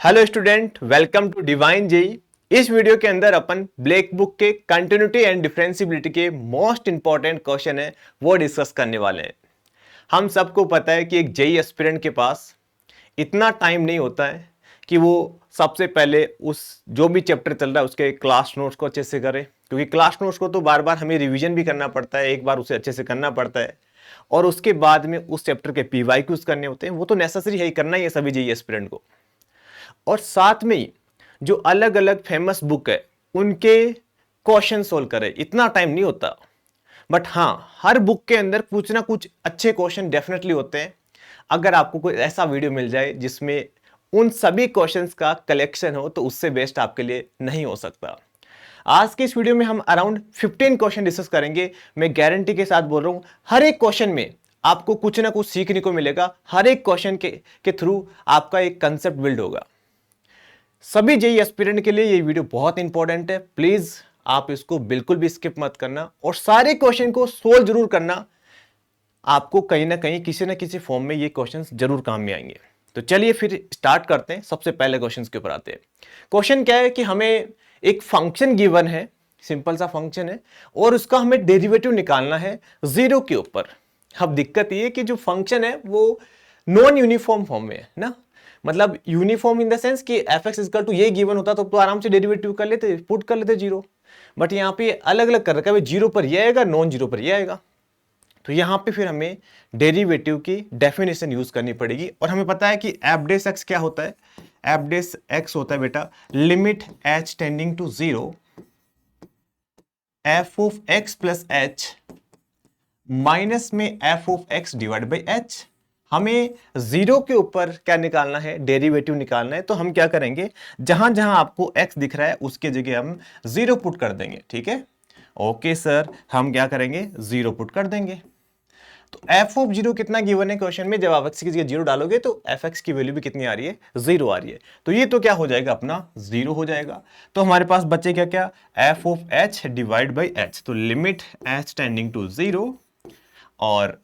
Hello student, welcome to divine JEE. इस video के अंदर अपन ब्लैक बुक के कंटिन्यूटी एंड डिफरेंशियबिलिटी के मोस्ट इंपॉर्टेंट क्वेश्चन है वो डिस्कस करने वाले हैं। हम सबको पता है कि एक जेई एस्पिरेंट के पास इतना टाइम नहीं होता है कि वो सबसे पहले उस जो भी चैप्टर चल रहा है उसके क्लास नोट्स को अच्छे से करे, क्योंकि क्लास नोट्स को तो बार बार हमें रिवीजन भी करना पड़ता है, एक बार उसे अच्छे से करना पड़ता है और उसके बाद में उस चैप्टर के पीवाईक्यूज करने होते हैं। वो तो नेसेसरी है ही, करना ही है सभी जेई एस्पिरेंट को। और साथ में ही जो अलग अलग फेमस बुक है उनके क्वेश्चन सोल्व करे, इतना टाइम नहीं होता। बट हाँ, हर बुक के अंदर कुछ ना कुछ अच्छे क्वेश्चन डेफिनेटली होते हैं। अगर आपको कोई ऐसा वीडियो मिल जाए जिसमें उन सभी क्वेश्चंस का कलेक्शन हो तो उससे बेस्ट आपके लिए नहीं हो सकता। आज के इस वीडियो में हम अराउंड 15 क्वेश्चन डिस्कस करेंगे। मैं गारंटी के साथ बोल रहा हूं, हर एक क्वेश्चन में आपको कुछ ना कुछ सीखने को मिलेगा। हर एक क्वेश्चन के थ्रू आपका एक कंसेप्ट बिल्ड होगा। सभी जेई एस्पिरेंट के लिए ये वीडियो बहुत इंपॉर्टेंट है। प्लीज आप इसको बिल्कुल भी स्किप मत करना और सारे क्वेश्चन को सोल्व जरूर करना। आपको कहीं ना कहीं किसी ना किसी फॉर्म में ये क्वेश्चंस जरूर काम में आएंगे। तो चलिए फिर स्टार्ट करते हैं। सबसे पहले क्वेश्चंस के ऊपर आते हैं। क्वेश्चन क्या है कि हमें एक फंक्शन गिवन है, सिंपल सा फंक्शन है और उसका हमें डेरिवेटिव निकालना है जीरो के ऊपर। अब दिक्कत ये है कि जो फंक्शन है वो नॉन यूनिफॉर्म फॉर्म में है ना, मतलब यूनिफॉर्म इन द सेंस कि एफ एक्स इजकल टू ये गिवन होता तो आराम से डेरिवेटिव कर लेते, पुट कर लेते जीरो। बट यहाँ पे अलग अलग कर रखा है, जीरो पर ये आएगा, नॉन जीरो पर ये आएगा। तो यहाँ पे फिर हमें डेरिवेटिव की डेफिनेशन यूज करनी पड़ेगी। और हमें पता है कि एफ डेस एक्स क्या होता है। एफ डेस एक्स होता है बेटा limit h tending to zero f of x plus h minus में f of x divide by h. हमें जीरो के ऊपर क्या निकालना है, डेरिवेटिव निकालना है। तो हम क्या करेंगे, जहां जहां आपको x दिख रहा है उसके जगह हम जीरो पुट कर देंगे। ठीक है, ओके सर, हम क्या करेंगे, जीरो पुट कर देंगे। तो एफ ऑफ जीरो कितना गिवन है क्वेश्चन में, जब आप x की जगह जीरो डालोगे तो एफ एक्स की वैल्यू भी कितनी आ रही है, जीरो आ रही है। तो ये तो क्या हो जाएगा, अपना जीरो हो जाएगा। तो हमारे पास बचे क्या क्या, f of h divide by h. तो limit h tending to zero और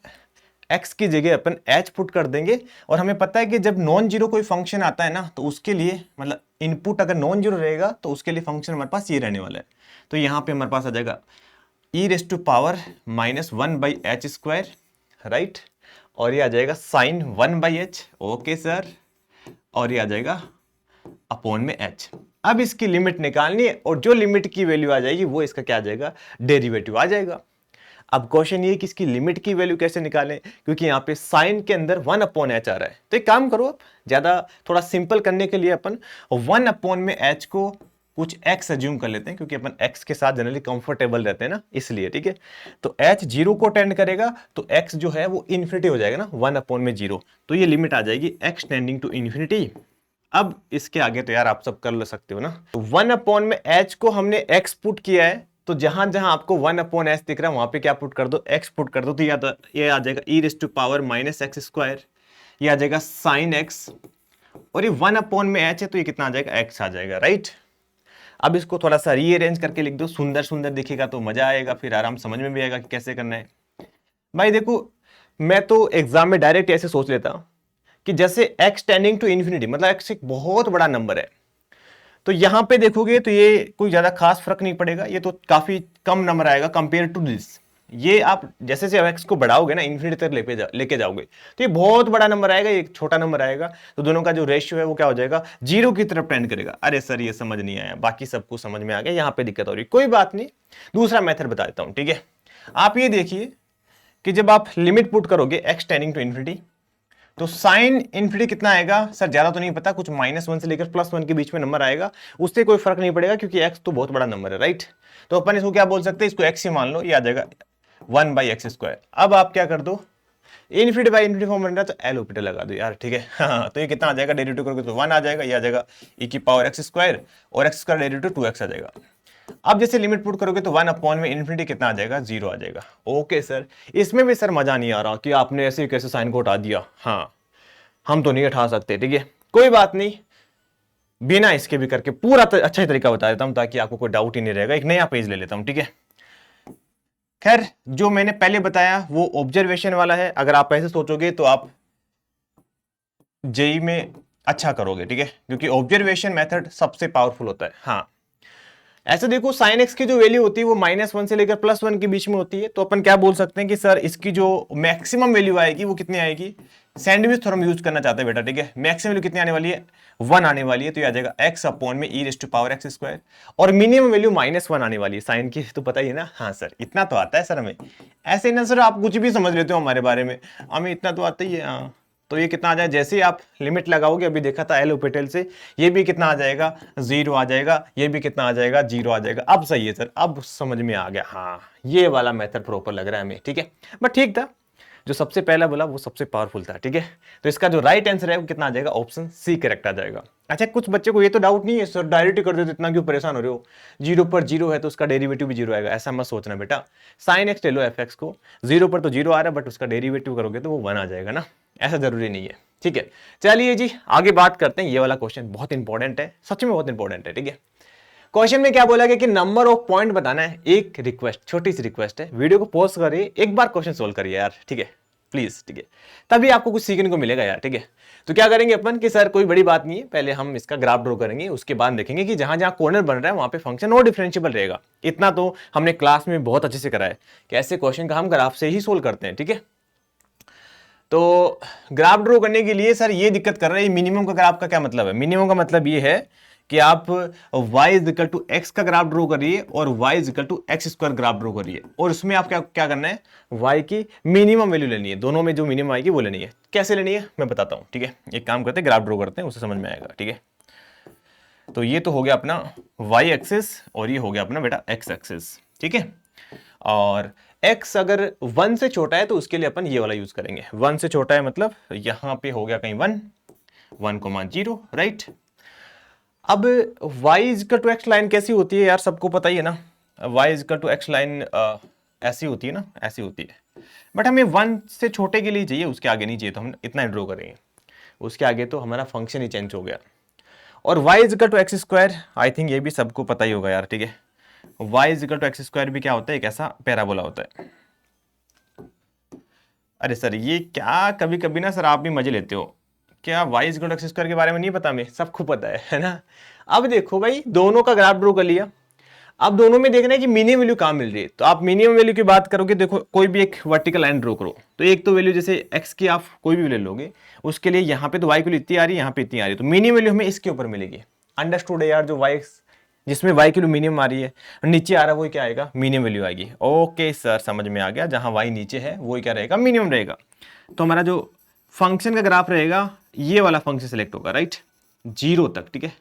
x की जगह अपन h पुट कर देंगे। और हमें पता है कि जब नॉन जीरो कोई फंक्शन आता है ना तो उसके लिए मतलब इनपुट अगर नॉन जीरो रहेगा तो उसके लिए फंक्शन हमारे पास ये रहने वाला है। तो यहाँ पे हमारे पास आ जाएगा e raise to power minus one by h square, right. और ये आ जाएगा sine one by h, okay sir. और ये आ जाएगा अपॉन में h। अब इसकी लिमिट निकालनी है और जो लिमिट की वैल्यू आ जाएगी वो इसका क्या आ जाएगा, डेरिवेटिव आ जाएगा। अब क्वेश्चन ये कि इसकी लिमिट की वैल्यू कैसे निकालें, क्योंकि यहाँ पे साइन के अंदर वन अपॉन एच आ रहा है। तो एक काम करो, आप ज्यादा थोड़ा सिंपल करने के लिए अपन वन अपॉन में एच को कुछ एक्स एज्यूम कर लेते हैं, क्योंकि अपन एक्स के साथ जनरली कंफर्टेबल रहते हैं ना, इसलिए। ठीक है, तो एच जीरो को टेंड करेगा तो एक्स जो है वो इन्फिनिटी हो जाएगा ना, वन अपॉन में जीरो। तो ये लिमिट आ जाएगी एक्स टेंडिंग टू इन्फिनिटी। अब इसके आगे तो यार आप सब कर सकते हो ना। तो वन अपॉन में एच को हमने एक्स पुट किया है, तो जहां जहां आपको वन अपॉन एच दिख रहा है वहां पे क्या पुट कर दो, एक्स पुट कर दो। तो ये आ जाएगा e raise to power minus x square, ये आ जाएगा साइन एक्स। और ये वन अपॉन में एच है तो ये कितना आ जाएगा, एक्स आ जाएगा, राइट। अब इसको थोड़ा सा रीअरेंज करके लिख दो, सुंदर सुंदर दिखेगा तो मजा आएगा, फिर आराम समझ में भी आएगा कि कैसे करना है। भाई देखो, मैं तो एग्जाम में डायरेक्ट ऐसे सोच लेता हूं कि जैसे एक्स टेंडिंग टू इन्फिनिटी, मतलब एक्स एक बहुत बड़ा नंबर है, तो यहां पे देखोगे तो ये कोई ज्यादा खास फर्क नहीं पड़ेगा, ये तो काफी कम नंबर आएगा कंपेयर टू दिस। ये आप जैसे जैसे एक्स को बढ़ाओगे ना, इन्फिनिटी तक लेके जाओगे तो ये बहुत बड़ा नंबर आएगा, ये छोटा नंबर आएगा। तो दोनों का जो रेशियो है वो क्या हो जाएगा, जीरो की तरफ टेंड करेगा। अरे सर ये समझ नहीं आया, बाकी सबको समझ में आ गया, यहाँ पे दिक्कत हो रही, कोई बात नहीं। दूसरा मेथड बता देता हूं, ठीक है। आप ये देखिए कि जब आप लिमिट पुट करोगे एक्स टेंडिंग टू इन्फिनिटी, तो साइन इन्फिनिटी कितना आएगा, सर ज्यादा तो नहीं पता, कुछ माइनस वन से लेकर प्लस वन के बीच में नंबर आएगा, उससे कोई फर्क नहीं पड़ेगा क्योंकि एक्स तो बहुत बड़ा नंबर है, राइट। तो अपन इसको क्या बोल सकते हैं, इसको एक्स ही मान लो, ये आ जाएगा वन बाई एक्स स्क्वायर। अब आप क्या कर दो, इन्फिनिटी बाई इन्फिनिटी फॉर्म बन रहा है तो एल ओपिटल लगा दो यार, ठीक है। हाँ, तो ये कितना आ जाएगा, डेरिवेटिव करोगे तो वन आ जाएगा, ये आ जाएगा ई की पावर एक्स स्क्वायर और x square derivative two x आ जाएगा। अब जैसे लिमिट पुट करोगे तो वन अपॉन में इन्फिनिटी कितना आ जाएगा, जीरो आ जाएगा। ओके सर, इसमें भी सर मजा नहीं आ रहा कि आपने ऐसे कैसे साइन को हटा दिया। हाँ, हम तो नहीं उठा सकते, ठीक है, कोई बात नहीं। बिना इसके भी करके पूरा अच्छा ही तरीका बता देता हूं ताकि आपको कोई डाउट ही नहीं रहेगा। एक नया पेज ले लेता हूं, ठीक है। खैर, जो मैंने पहले बताया वो ऑब्जर्वेशन वाला है। अगर आप ऐसे सोचोगे तो आप जेई में अच्छा करोगे, ठीक है, क्योंकि ऑब्जर्वेशन मेथड सबसे पावरफुल होता है। हाँ, ऐसे देखो साइन एक्स की जो वैल्यू होती है वो -1 से लेकर +1 के बीच में होती है, तो अपन क्या बोल सकते हैं कि सर इसकी जो मैक्सिमम वैल्यू आएगी वो कितनी आएगी, सैंडविच थ्योरम यूज करना चाहते हैं बेटा, ठीक है। मैक्सिमम वैल्यू कितनी आने वाली है, 1 आने वाली है, तो ये आ जाएगा x/e⁻x², और मिनिमम वैल्यू -1 आने वाली है साइन की, तो पता ही है ना। हाँ सर, इतना तो आता है सर हमें, ऐसे ना सर आप कुछ भी समझ लेते हो हमारे बारे में, हमें इतना तो आता ही है। हाँ, तो ये कितना आ जाए, जैसे ही आप लिमिट लगाओगे, अभी देखा था एल होपिटल से, ये भी कितना आ जाएगा, 0 आ जाएगा, ये भी कितना आ जाएगा, 0 आ जाएगा। अब सही है सर, अब समझ में आ गया, हाँ ये वाला मेथड प्रॉपर लग रहा है हमें, ठीक है। बट ठीक था, जो सबसे पहला बोला वो सबसे पावरफुल था, ठीक है। तो इसका जो राइट आंसर है वो कितना आ जाएगा, ऑप्शन सी करेक्ट आ जाएगा। अच्छा, कुछ बच्चे को ये तो डाउट नहीं है सर डायरेक्ट ही कर दो, इतना क्यों परेशान हो रहे हो, 0 पर 0 है तो उसका डेरिवेटिव भी 0 आएगा, ऐसा मत सोचना बेटा। साइन एक्स ले लो एफ एक्स को, 0 पर तो 0 आ रहा है, बट उसका डेरिवेटिव करोगे तो वो 1 आ जाएगा ना, ऐसा जरूरी नहीं है, ठीक है। चलिए जी आगे बात करते हैं, ये वाला क्वेश्चन बहुत इंपॉर्टेंट है, सच में बहुत इंपॉर्टेंट है, ठीक है। क्वेश्चन में क्या बोला गया कि नंबर ऑफ पॉइंट बताना है। एक रिक्वेस्ट, छोटी सी रिक्वेस्ट है, वीडियो को पॉज करिए, एक बार क्वेश्चन सोल्व करिए यार, ठीक है प्लीज, ठीक है, तभी आपको कुछ सीखने को मिलेगा यार, ठीक है। तो क्या करेंगे अपन कि सर कोई बड़ी बात नहीं है, पहले हम इसका ग्राफ ड्रॉ करेंगे, उसके बाद देखेंगे कि जहां जहां कॉर्नर बन रहा है वहां पे फंक्शन और डिफरेंशिएबल रहेगा। इतना तो हमने क्लास में बहुत अच्छे से करा है कि ऐसे क्वेश्चन का हम ग्राफ से ही सोल्व करते हैं, ठीक है। तो ग्राफ ड्रॉ करने के लिए सर ये दिक्कत कर रहे हैं, मिनिमम का ग्राफ का क्या मतलब है, मिनिमम का मतलब ये है कि आप y = x का ग्राफ ड्रॉ करिए और y = x² ग्राफ ड्रॉ करिए, और उसमें आप क्या क्या करना है, y की मिनिमम वैल्यू लेनी है, दोनों में जो मिनिमम आएगी वो लेनी है। कैसे लेनी है मैं बताता हूं, ठीक है। एक काम करते हैं, ग्राफ ड्रॉ करते हैं, उससे समझ में आएगा, ठीक है। तो ये तो हो गया अपना y एक्सिस और ये हो गया अपना बेटा x एक्सिस, ठीक है। और x अगर 1 से छोटा है तो उसके लिए अपन ये वाला यूज करेंगे, 1 से छोटा है मतलब यहां पे हो गया कहीं 1,0, राइट। अब y = x लाइन कैसी होती है यार, सबको पता ही है ना, y = x लाइन ऐसी होती है ना, ऐसी होती है, बट हमें 1 से छोटे के लिए चाहिए, उसके आगे नहीं चाहिए, तो हम इतना ड्रॉ करेंगे, उसके आगे तो हमारा फंक्शन ही चेंज हो गया। और y = x², आई थिंक ये भी सबको पता ही होगा यार, ठीक है। y = x² भी क्या होता है, एक ऐसा पैराबोला होता है। अरे सर ये क्या, कभी कभी ना सर आप भी मजे लेते हो, क्या y = x² के बारे में नहीं पता, हमें सबको पता है ना। अब देखो भाई, दोनों का ग्राफ ड्रॉ कर लिया, अब दोनों में देखना है कि मिनिमम वैल्यू कहां मिल रही है, तो आप मिनिमम वैल्यू की बात करोगे, देखो कोई भी एक वर्टिकल लाइन ड्रॉ करो, तो एक तो वैल्यू जैसे x की आप कोई भी ले लोगे, उसके लिए यहाँ पे तो y की वैल्यू इतनी आ रही है, यहाँ पे इतनी आ रही है, तो मिनिमम वैल्यू हमें इसके ऊपर मिलेगी। अंडरस्टूड है यार, जो y जिसमें y की वैल्यू मिनिमम आ रही है, नीचे आ रहा है वो क्या आएगा, मिनिमम वैल्यू आएगी। ओके सर समझ में आ गया, जहां y नीचे है वो क्या रहेगा, मिनिमम रहेगा। तो हमारा जो फंक्शन का ग्राफ रहेगा ये वाला फंक्शन सिलेक्ट होगा, राइट, 0 तक, ठीक है।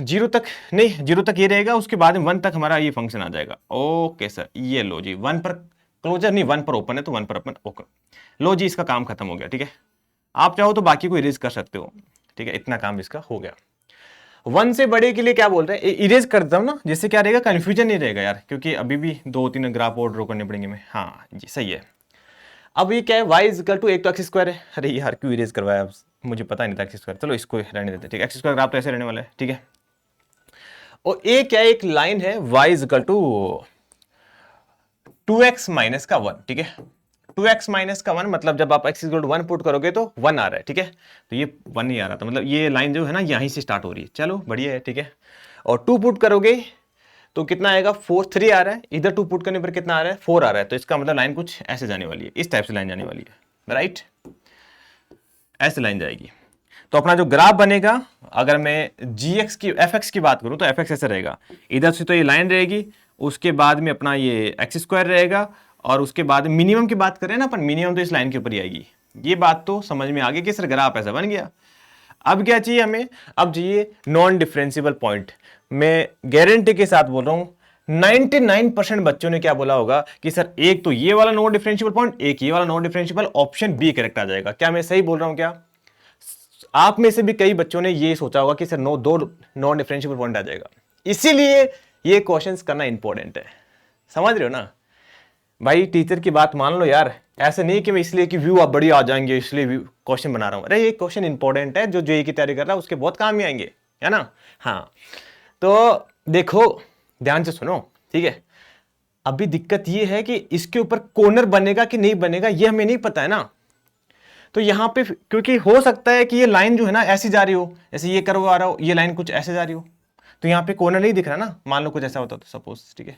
0 तक नहीं, 0 तक ये रहेगा, उसके बाद में 1 तक हमारा ये फंक्शन आ जाएगा। ओके सर, ये लो जी, 1 पर क्लोजर नहीं, 1 पर ओपन है तो 1 पर ओपन, ओके लो जी, इसका काम खत्म हो गया, ठीक है। आप चाहो तो बाकी को इरेज कर सकते हो, ठीक है, इतना काम इसका हो गया। 1 से बड़े के लिए क्या बोल रहे हैं, इरेज कर देता हूं ना, जिससे क्या रहेगा, कंफ्यूजन नहीं रहेगा यार, क्योंकि अभी भी 2-3 ग्राफ और ड्रॉ करने पड़ेंगे मैं। हाँ जी सही है। अब ये क्या है, y = एक तो x² है, अरे यार क्यों इरेज करवाया, मुझे पता नहीं था x², चलो इसको रहने देते, ठीक है। x² ग्राफ तो ऐसे रहने वाला है, ठीक है। और ये क्या है, एक लाइन है y = 2x - 1, ठीक है। 2x - 1 मतलब जब आप x = 1 पुट करोगे तो 1 आ रहा है, ठीक है। तो ये 1 नहीं आ रहा था, मतलब ये लाइन जो है ना यहीं से स्टार्ट हो रही है, चलो बढ़िया है, ठीक है। और 2 पुट करोगे तो कितना आएगा, 3 आ रहा है, इधर 2 पुट करने पर कितना आ रहा है, 4 आ रहा है, तो इसका मतलब लाइन कुछ ऐसे जाने वाली है, इस टाइप से लाइन जाने वाली है, राइट, ऐसे लाइन जाएगी। तो अपना जो ग्राफ बनेगा, अगर मैं gx की fx की बात करूं तो fx ऐसे रहेगा, इधर से तो ये लाइन रहेगी, उसके बाद में अपना ये x² रहेगा, और उसके बाद मिनिमम की बात करें ना अपन, मिनिमम तो इस लाइन के ऊपर ही आएगी। ये बात तो समझ में आ गई कि सर ग्राफ ऐसा बन गया। अब क्या चाहिए हमें, अब चाहिए नॉन डिफरेंशिएबल पॉइंट। मैं गारंटी के साथ बोल रहा हूं 99% बच्चों ने क्या बोला होगा कि सर एक तो ये वाला नॉन डिफरेंशिएबल पॉइंट, एक ये वाला non differentiable, option B correct आ जाएगा। क्या मैं सही बोल रहा हूं क्या? आप में से भी कई बच्चों ने ये सोचा होगा कि सर दो नॉन डिफरेंशिएबल पॉइंट आ जाएगा, इसीलिए ये क्वेश्चंस करना इंपॉर्टेंट है। समझ रहे हो ना भाई, टीचर की बात मान लो यार, ऐसे नहीं कि मैं इसलिए कि व्यू आप बड़ी आ जाएंगे इसलिए क्वेश्चन बना रहा हूं। अरे ये क्वेश्चन इंपॉर्टेंट है, जो जेईई की तैयारी कर रहा है उसके बहुत काम ही आएंगे, है ना। हाँ तो देखो ध्यान से सुनो, ठीक है। अभी दिक्कत ये है कि इसके ऊपर कॉर्नर बनेगा कि नहीं बनेगा ये हमें नहीं पता है ना, तो यहाँ पे क्योंकि हो सकता है कि ये लाइन जो है ना ऐसी जा रही हो, जैसे ये कर्व आ रहा हो, ये लाइन कुछ ऐसे जा रही हो, तो यहाँ पे कॉर्नर नहीं दिख रहा ना, मान लो कुछ ऐसा होता तो सपोज, ठीक है,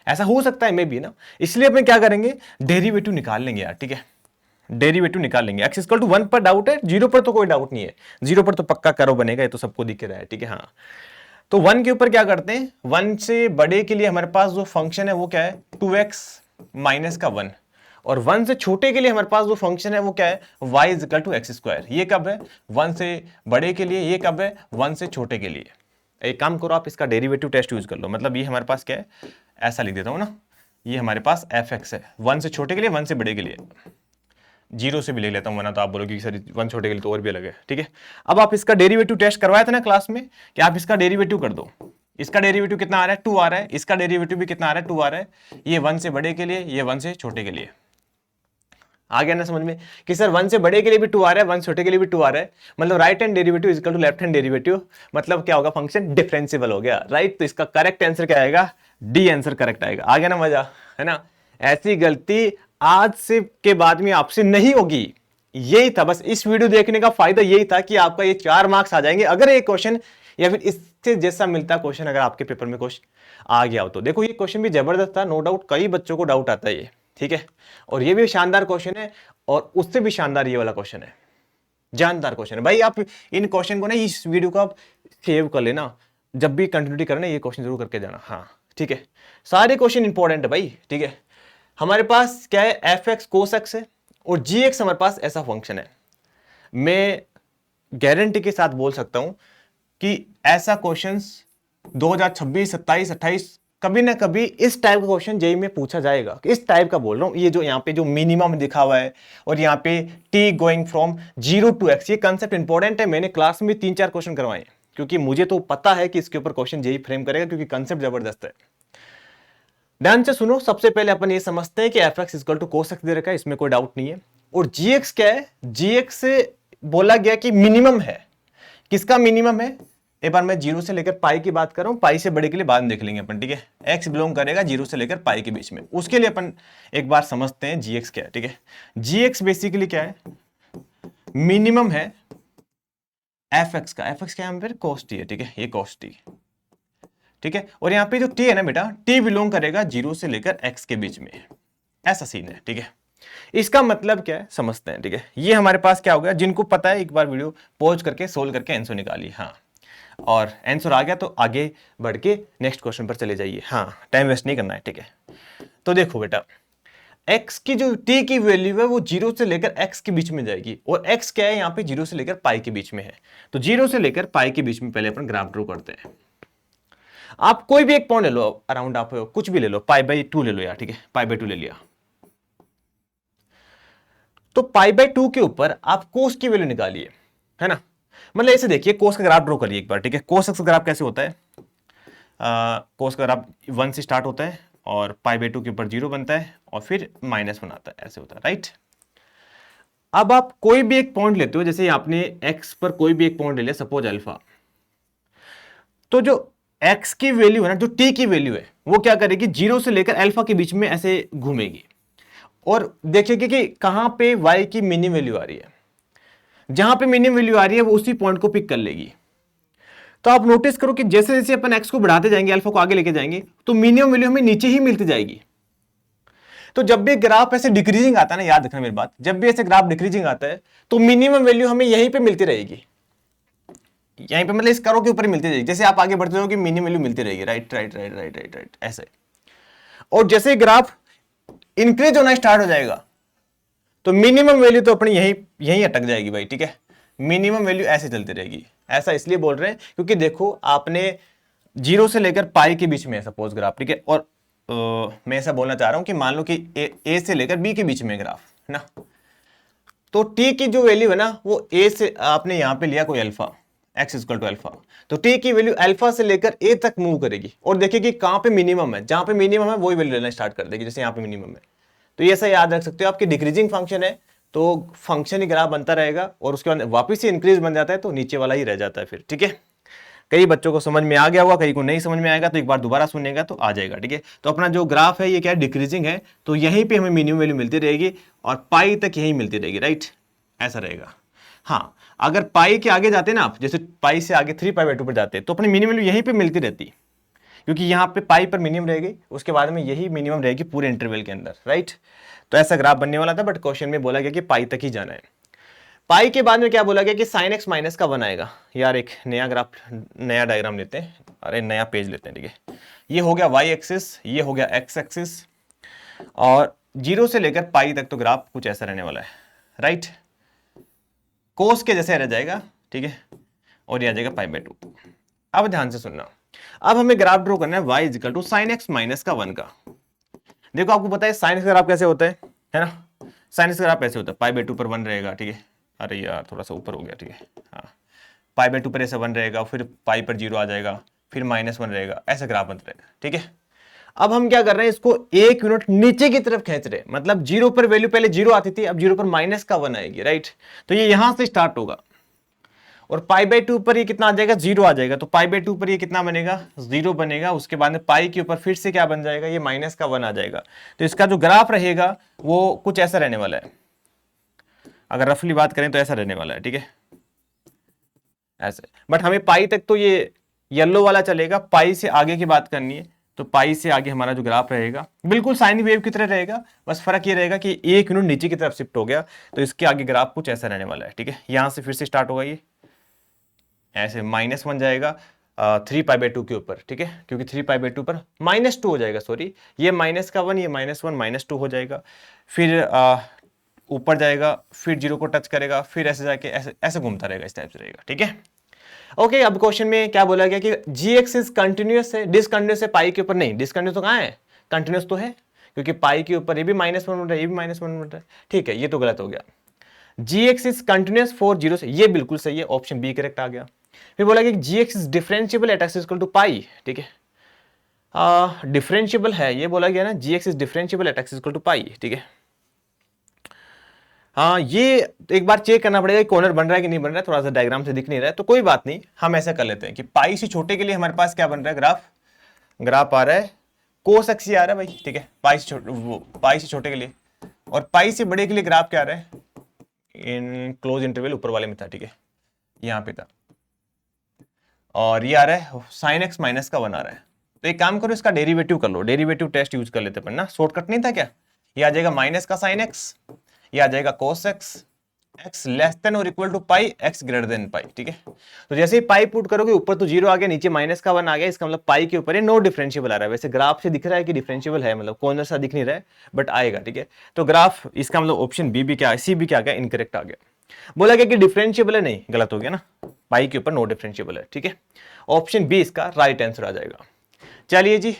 ऐसा हो सकता है मे बी ना, इसलिए अपन क्या करेंगे, डेरिवेटिव निकाल लेंगे यार, ठीक है, डेरिवेटिव निकाल लेंगे। x इक्वल टू 1 पर डाउट है, 0 पर तो कोई डाउट नहीं है, 0 पर तो पक्का कर्व बनेगा, ये तो सबको दिख रहा है, ठीक है। हाँ, तो 1 के ऊपर क्या करते हैं, 1 से बड़े के लिए हमारे पास जो फंक्शन है वो क्या है, 2x माइनस का 1, और 1 से छोटे के लिए हमारे पास जो फंक्शन है वो क्या है, y is equal to x square. ये कब है, 1 से बड़े के लिए, ये कब है, 1 से छोटे के लिए। एक काम करो, आप इसका डेरिवेटिव टेस्ट यूज कर लो, मतलब ये हमारे पास क्या है, ऐसा लिख देता हूं ना, ये हमारे पास fx है, 1 से छोटे के लिए, 1 से बड़े के लिए, 0 से भी ले लेता हूं, वरना तो आप बोलोगे कि सर 1 छोटे के लिए तो और भी अलग है, ठीक है। अब आप इसका डेरिवेटिव टेस्ट करवाया था ना क्लास में, कि आप इसका डेरिवेटिव कर दो, इसका डेरिवेटिव कितना आ रहा है, 2 आ रहा है, इसका डेरिवेटिव भी कितना आ रहा है, 2 आ रहा है, ये 1 से बड़े के लिए, ये 1 से छोटे के लिए। आ गया ना समझ में कि सर 1 से बड़े के लिए भी 2 आ रहा है, 1 छोटे के लिए भी 2 आ रहा है, मतलब right hand derivative is equal to left hand derivative, मतलब क्या होगा, फंक्शन डिफरेंशिएबल हो गया, राइट। तो इसका करेक्ट आंसर क्या आएगा, डी आंसर करेक्ट आएगा। आ गया ना मजा, है ना। ऐसी गलती आज से के बाद में आपसे नहीं होगी, यही था बस, इस वीडियो देखने का फायदा यही था कि आपका ये 4 मार्क्स आ जाएंगे अगर एक क्वेश्चन या फिर इससे जैसा मिलता क्वेश्चन अगर आपके पेपर में क्वेश्चन आ गया हो तो। देखो ये क्वेश्चन भी जबरदस्त था, नो डाउट, कई बच्चों को डाउट आता है ये, ठीक है, और ये भी शानदार क्वेश्चन है, और उससे भी शानदार ये वाला क्वेश्चन है, जानदार क्वेश्चन है भाई। आप इन क्वेश्चन को ना, इस वीडियो को आप सेव कर लेना, जब भी कंटिन्यूटी करना ये क्वेश्चन जरूर करके जाना, हाँ ठीक है। सारे क्वेश्चन इंपॉर्टेंट है भाई, ठीक है। हमारे पास क्या है, एफ एक्स कोस एक्स है, और जी एक्स हमारे पास ऐसा फंक्शन है। मैं गारंटी के साथ बोल सकता हूं कि ऐसा क्वेश्चंस 2026, 27, 28 कभी ना कभी इस टाइप का क्वेश्चन जेईई में पूछा जाएगा। इस टाइप का बोल रहा हूं, ये जो यहाँ पे जो मिनिमम दिखा हुआ है और यहाँ पे T going from 0 to x, ये कंसेप्ट इंपॉर्टेंट है। मैंने क्लास में 3-4 क्वेश्चन करवाए, क्योंकि मुझे तो पता है कि इसके ऊपर क्वेश्चन जेईई फ्रेम करेगा, क्योंकि कंसेप्ट जबरदस्त है। ध्यान से सुनो, सबसे पहले अपन ये समझते हैं कि f x equal to cos x दे रखा है, इसमें कोई डाउट नहीं है। और जी एक्स क्या है, जी एक्स से बोला गया कि मिनिमम है, किसका मिनिमम है, एक बार मैं 0 से लेकर पाई की बात कर रहा हूं, पाई से बड़े के लिए बाद में देख लेंगे अपन, ठीक है। एक्स बिलोंग करेगा 0 से लेकर पाई के बीच में, उसके लिए अपन एक बार समझते हैं जी एक्स क्या है, ठीक है। जी एक्स बेसिकली क्या है, मिनिमम है एफ एक्स का, एफ एक्स क्या है फिर, कोस टी है, ठीक है, ये कोस टी, ठीक है। और यहाँ पे जो टी है ना बेटा, टी बिलोंग करेगा 0 से लेकर एक्स के बीच में, ऐसा सीन है, ठीक है। इसका मतलब क्या है समझते हैं, ठीक है। ये हमारे पास क्या हो गया, जिनको पता है एक बार वीडियो पॉज करके सोल्व करके आंसर निकालिए, हाँ, और आंसर आ गया तो आगे बढ़ के नेक्स्ट क्वेश्चन पर चले जाइए, हाँ, टाइम वेस्ट नहीं करना है, ठीक है। तो देखो बेटा, x की जो t की वैल्यू है वो 0 से लेकर x के बीच में जाएगी, और x क्या है यहाँ पे 0 से लेकर पाई के बीच में है। तो 0 से लेकर पाई के बीच में पहले अपन ग्राफ ड्रॉ करते हैं। आप कोई भी एक पॉइंट ले लो, अराउंड आप कुछ भी ले लो, π/2 ले लो यार, ठीक है, π/2 ले लिया। तो π/2 के ऊपर आप कोस की वैल्यू निकालिए, है ना। मतलब ऐसे देखिए, कोस का ग्राफ ड्रॉ करिए एक बार, ठीक है। कोस का ग्राफ कैसे होता है, कोस का ग्राफ 1 से स्टार्ट होता है और π/2 के ऊपर 0 बनता है और फिर माइनस बनाता है, ऐसे होता है, राइट। अब आप कोई भी एक पॉइंट लेते हो, जैसे आपने x पर कोई भी एक पॉइंट ले लिया, सपोज अल्फा, तो जो x की वैल्यू है ना, जो t की वैल्यू है, वो क्या करेगी, 0 से लेकर अल्फा के बीच में ऐसे घूमेगी, और देखिएगा कि कहां पे y की मिनिमम वैल्यू आ रही है। जहां पे मिनिमम वैल्यू आ रही है वो उसी पॉइंट को पिक कर लेगी। तो आप नोटिस करो कि जैसे जैसे अपन x को बढ़ाते जाएंगे, अल्फा को आगे लेके जाएंगे, तो मिनिमम वैल्यू हमें नीचे ही मिलती जाएगी। तो जब भी ग्राफ ऐसे डिक्रीजिंग आता है ना, याद रखना मेरी बात, जब भी ऐसे ग्राफ डिक्रीजिंग आता है तो मिनिमम वैल्यू हमें यहीं पे मिलती रहेगी, यहीं पे, मतलब इस करो के ऊपर ही मिलती रहेगी। जैसे आप आगे बढ़ते हो कि मिनिमम वैल्यू मिलती रहेगी, right right right right right right, ऐसे। और जैसे ग्राफ इंक्रीज होना स्टार्ट हो जाएगा तो मिनिमम वैल्यू तो अपनी यहीं अटक जाएगी भाई, ठीक है। मिनिमम वैल्यू ऐसे चलती रहेगी। ऐसा इसलिए बोल रहे हैं क्योंकि देखो, आपने 0 से लेकर पाई के बीच में है सपोज ग्राफ, ठीक है। और मैं ऐसा बोलना चाह रहा हूं कि मान लो कि ए से लेकर बी के बीच में ग्राफ है ना, तो टी की जो वैल्यू है ना, वो ए से आपने यहां पे लिया कोई alpha, x equal to alpha, तो टी की वैल्यू अल्फा से लेकर ए तक मूव करेगी, और देखिए कहां पे मिनिमम है, जहां पे मिनिमम है वही वैल्यू लेना स्टार्ट कर देगी, जैसे यहाँ पे मिनिमम है। तो ये ऐसा याद रख सकते हो, आपकी डिक्रीजिंग फंक्शन है तो फंक्शन ही ग्राफ बनता रहेगा, और उसके बाद वापस से इंक्रीज बन जाता है तो नीचे वाला ही रह जाता है फिर, ठीक है। कई बच्चों को समझ में आ गया होगा, कई को नहीं समझ में आएगा, तो एक बार दोबारा सुनेगा तो आ जाएगा, ठीक है। तो अपना जो ग्राफ है ये क्या है, डिक्रीजिंग है, तो यहीं पे हमें मिनिमम वैल्यू मिलती रहेगी और पाई तक यहीं मिलती रहेगी, राइट, ऐसा रहेगा। हाँ, अगर पाई के आगे जाते ना आप, जैसे पाई से आगे 3π/2 पर जाते तो अपनी मिनिमम वैल्यू यहीं पे मिलती रहती, क्योंकि यहाँ पे पाई पर मिनिमम रहेगी, उसके बाद में यही मिनिमम रहेगी पूरे इंटरवल के अंदर, राइट। तो ऐसा ग्राफ बनने वाला था, बट क्वेश्चन में बोला गया कि पाई तक ही जाना है। पाई के बाद में क्या बोला गया कि sin x माइनस का 1 आएगा। यार एक नया ग्राफ, नया डायग्राम लेते हैं, अरे नया पेज लेते हैं, ठीक है। ये हो गया y एक्सिस, ये हो गया x एक्सिस, और 0 से लेकर पाई तक तो ग्राफ कुछ ऐसा रहने वाला है, राइट। कोस के जैसे रह जाएगा, ठीक है, और ये आ जाएगा π/2। अब ध्यान से सुनना, अब हमें ग्राफ ड्रॉ करना है y equal to sin x minus का 1 का। देखो आपको पता है साइन एक्स का ग्राफ कैसे होता है ना, साइन एक्स का ग्राफ ऐसे होता है, π/2 पर 1 रहेगा, ठीक है। अरे यार थोड़ा सा ऊपर हो गया, ठीक है, हाँ, π/2 पर ऐसे 1 रहेगा, फिर पाई पर 0 आ जाएगा, फिर -1 रहेगा, ऐसा ग्राफ बनता रहेगा, ठीक है। अब हम क्या कर रहे हैं, इसको 1 यूनिट नीचे की तरफ खींच रहे हैं, मतलब 0 पर वैल्यू पहले 0 आती थी, अब 0 पर -1 आएगी, राइट। तो ये यहां से स्टार्ट होगा, और π/2 पर ये कितना आ जाएगा, 0 आ जाएगा, तो π/2 पर ये कितना बनेगा, 0 बनेगा। उसके बाद में पाई के ऊपर फिर से क्या बन जाएगा, ये -1 आ जाएगा। तो इसका जो ग्राफ रहेगा वो कुछ ऐसा रहने वाला है, अगर रफली बात करें तो ऐसा रहने वाला है, ठीक है, ऐसे। बट हमें पाई तक तो ये येलो वाला चलेगा, पाई से आगे की बात करनी है, तो पाई से आगे हमारा जो ग्राफ रहेगा बिल्कुल साइन वेव की तरह रहेगा, बस फर्क ये रहेगा कि 1 यूनिट नीचे की तरफ शिफ्ट हो गया, तो इसके आगे ग्राफ कुछ ऐसा रहने वाला है, ठीक है। यहां से फिर से स्टार्ट होगा, ये ऐसे -1 जाएगा 3π/2 के ऊपर, ठीक है, क्योंकि 3π/2 पर -2 हो जाएगा, सॉरी, ये -1, ये -1 -2 हो जाएगा, फिर ऊपर जाएगा, फिर 0 को टच करेगा, फिर ऐसे जाके ऐसे ऐसे घूमता रहेगा, इस टाइप से रहेगा, ठीक है। ओके, अब क्वेश्चन में क्या बोला गया कि जी एक्स इज कंटिन्यूअस है, डिसकंटिन्यूअस है पाई के ऊपर नहीं, डिसकंटिन्यूअस तो कहाँ है, कंटिन्यूअस तो है, क्योंकि पाई के ऊपर ये भी -1 बन रहा है, ये भी -1 बन रहा है, ठीक है, ये तो गलत हो गया। जी एक्स इज कंटिन्यूअस फॉर 0 से, ये बिल्कुल सही है, ऑप्शन बी करेक्ट आ गया। फिर बोला कि g x is differentiable at x equal to pi, ठीक है, डिफरेंशियबल है, ये बोला गया ना, g x is differentiable at x equal to pi, ठीक है। हाँ, ये एक बार चेक करना पड़ेगा कॉर्नर बन रहा है कि नहीं बन रहा है, थोड़ा सा डायग्राम से दिख नहीं रहा है, तो कोई बात नहीं, हम ऐसा कर लेते हैं कि पाई से छोटे के लिए हमारे पास क्या बन रहा है, ग्राफ आ रहा है कोस एक्स आ रहा है भाई, ठीक है, पाई से छोटे के लिए, और पाई से बड़े के लिए ग्राफ क्या आ रहा है, इन क्लोज इंटरवल ऊपर वाले में था, ठीक है, यहाँ पे था, और ये आ रहा है साइन एक्स माइनस का 1 आ रहा है। तो एक काम करो, इसका डेरिवेटिव कर लो, डेरिवेटिव टेस्ट यूज कर लेते हैं ना, शॉर्टकट नहीं था क्या, ये आ जाएगा माइनस का साइन एक्स, ये आ जाएगा cos x, x less than और equal to pi, x greater than pi, ठीक है। तो जैसे ही पाई पुट करोगे, ऊपर तो 0 आ गया, नीचे -1 आ गया, इसका मतलब पाई के ऊपर नो डिफरेंशियबल आ रहा है। वैसे ग्राफ से दिख रहा है कि डिफरेंशियबल है, मतलब कॉर्नर सा दिख नहीं रहा है, बट आएगा, ठीक है। तो ग्राफ इसका मतलब ऑप्शन बी भी क्या, सी भी क्या आ गया, इनकरेक्ट आ गया। बोला गया कि डिफरेंशियबल है, नहीं, गलत हो गया ना, पाई के ऊपर नो डिफरेंशियबल है, ठीक है। ऑप्शन बी इसका राइट आंसर आ जाएगा। चलिए जी,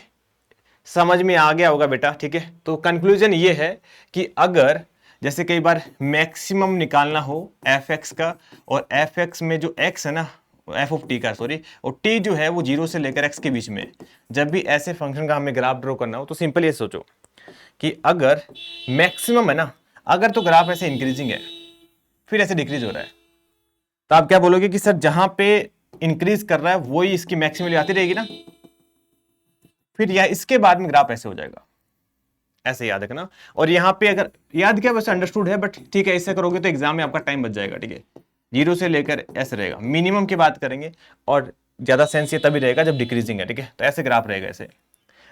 समझ में आ गया होगा बेटा, ठीक है। तो कंक्लूजन ये है कि अगर जैसे कई बार मैक्सिमम निकालना हो एफ एक्स का, और एफ एक्स में जो एक्स है ना, एफ ऑफ टी का, सॉरी, और टी जो है वो 0 से लेकर एक्स के बीच में, जब भी ऐसे फंक्शन का हमें ग्राफ ड्रॉ करना हो, तो सिंपल ये सोचो कि अगर मैक्सिमम है ना, अगर तो ग्राफ ऐसे इंक्रीजिंग है, फिर ऐसे डिक्रीज हो रहा है, तो आप क्या बोलोगे कि सर जहां पे इंक्रीज कर रहा है वही इसकी मैक्सिमम आती रहेगी ना, फिर या इसके बाद में ग्राफ ऐसे हो जाएगा, ऐसे याद रखना। और यहाँ पे अगर याद किया, वैसे अंडरस्टूड है, बट ठीक है, इससे करोगे तो एग्जाम में आपका टाइम बच जाएगा, ठीक है। 0 से लेकर ऐसे रहेगा, मिनिमम की बात करेंगे, और ज्यादा सेंस ये तभी रहेगा जब डिक्रीजिंग है, ठीक है। तो ऐसे ग्राफ रहेगा ऐसे,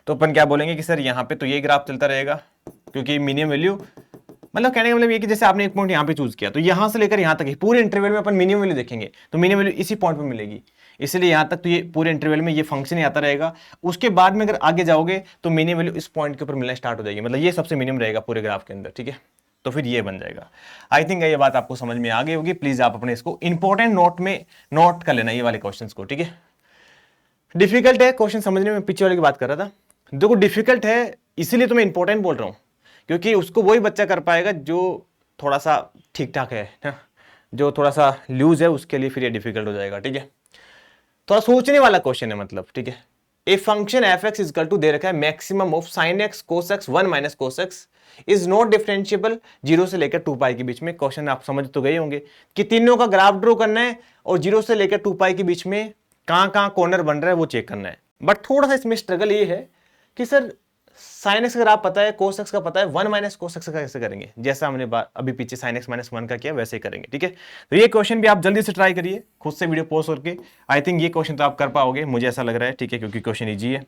तो अपन क्या बोलेंगे कि सर यहाँ पे तो ये ग्राफ चलता रहेगा, क्योंकि मिनिमम वैल्यू, मतलब कहने का मतलब ये कि जैसे आपने एक पॉइंट यहाँ पे चूज किया, तो यहाँ से लेकर यहाँ तक ही पूरे इंटरवल में अपन मिनिमम वैल्यू देखेंगे, तो मिनिमम वैल्यू इसी पॉइंट पे मिलेगी, इसलिए यहाँ तक तो ये पूरे इंटरवल में ये फंक्शन ही आता रहेगा। उसके बाद में अगर आगे जाओगे तो मिनिमम वैल्यू इस पॉइंट के ऊपर मिलना स्टार्ट हो जाएगी, मतलब ये सबसे मिनिमम रहेगा पूरे ग्राफ के अंदर, ठीक है। तो फिर ये बन जाएगा। आई थिंक ये बात आपको समझ में आ गई होगी। प्लीज आप अपने इसको इंपॉर्टेंट नोट में नोट कर लेना, ये वाले क्वेश्चन को, ठीक है। डिफिकल्ट है क्वेश्चन समझने में, पीछे वाले की बात कर रहा था, देखो डिफिकल्ट है इसीलिए तो मैं इंपॉर्टेंट बोल रहा हूँ, क्योंकि उसको वही बच्चा कर पाएगा जो थोड़ा सा ठीक ठाक है ना, जो थोड़ा सा लूज है उसके लिए फिर ये डिफिकल्ट हो जाएगा, ठीक है। थोड़ा सोचने वाला क्वेश्चन है, मतलब, ठीक है। A function f x equal to दे रखा है maximum of sine x cos x 1 minus cos x is not differentiable 0 से लेकर 2 पाई के बीच में। क्वेश्चन आप समझ तो गए होंगे कि तीनों का ग्राफ ड्रॉ करना है और 0 से लेकर 2 पाई के बीच में कहां कॉर्नर बन रहा है वो चेक करना है। बट थोड़ा सा इसमें स्ट्रगल ये है कि सर साइन एक्स का ग्राफ पता है, कोस एक्स का पता है, 1 माइनस कोस एक्स का कैसे करेंगे, जैसा हमने अभी पीछे साइन एक्स माइनस 1 का किया वैसे ही करेंगे, ठीक है। तो ये क्वेश्चन भी आप जल्दी से ट्राई करिए, खुद से वीडियो पॉज करके। आई थिंक ये क्वेश्चन तो आप कर पाओगे, मुझे ऐसा लग रहा है, ठीक है, क्योंकि क्वेश्चन ईजी है।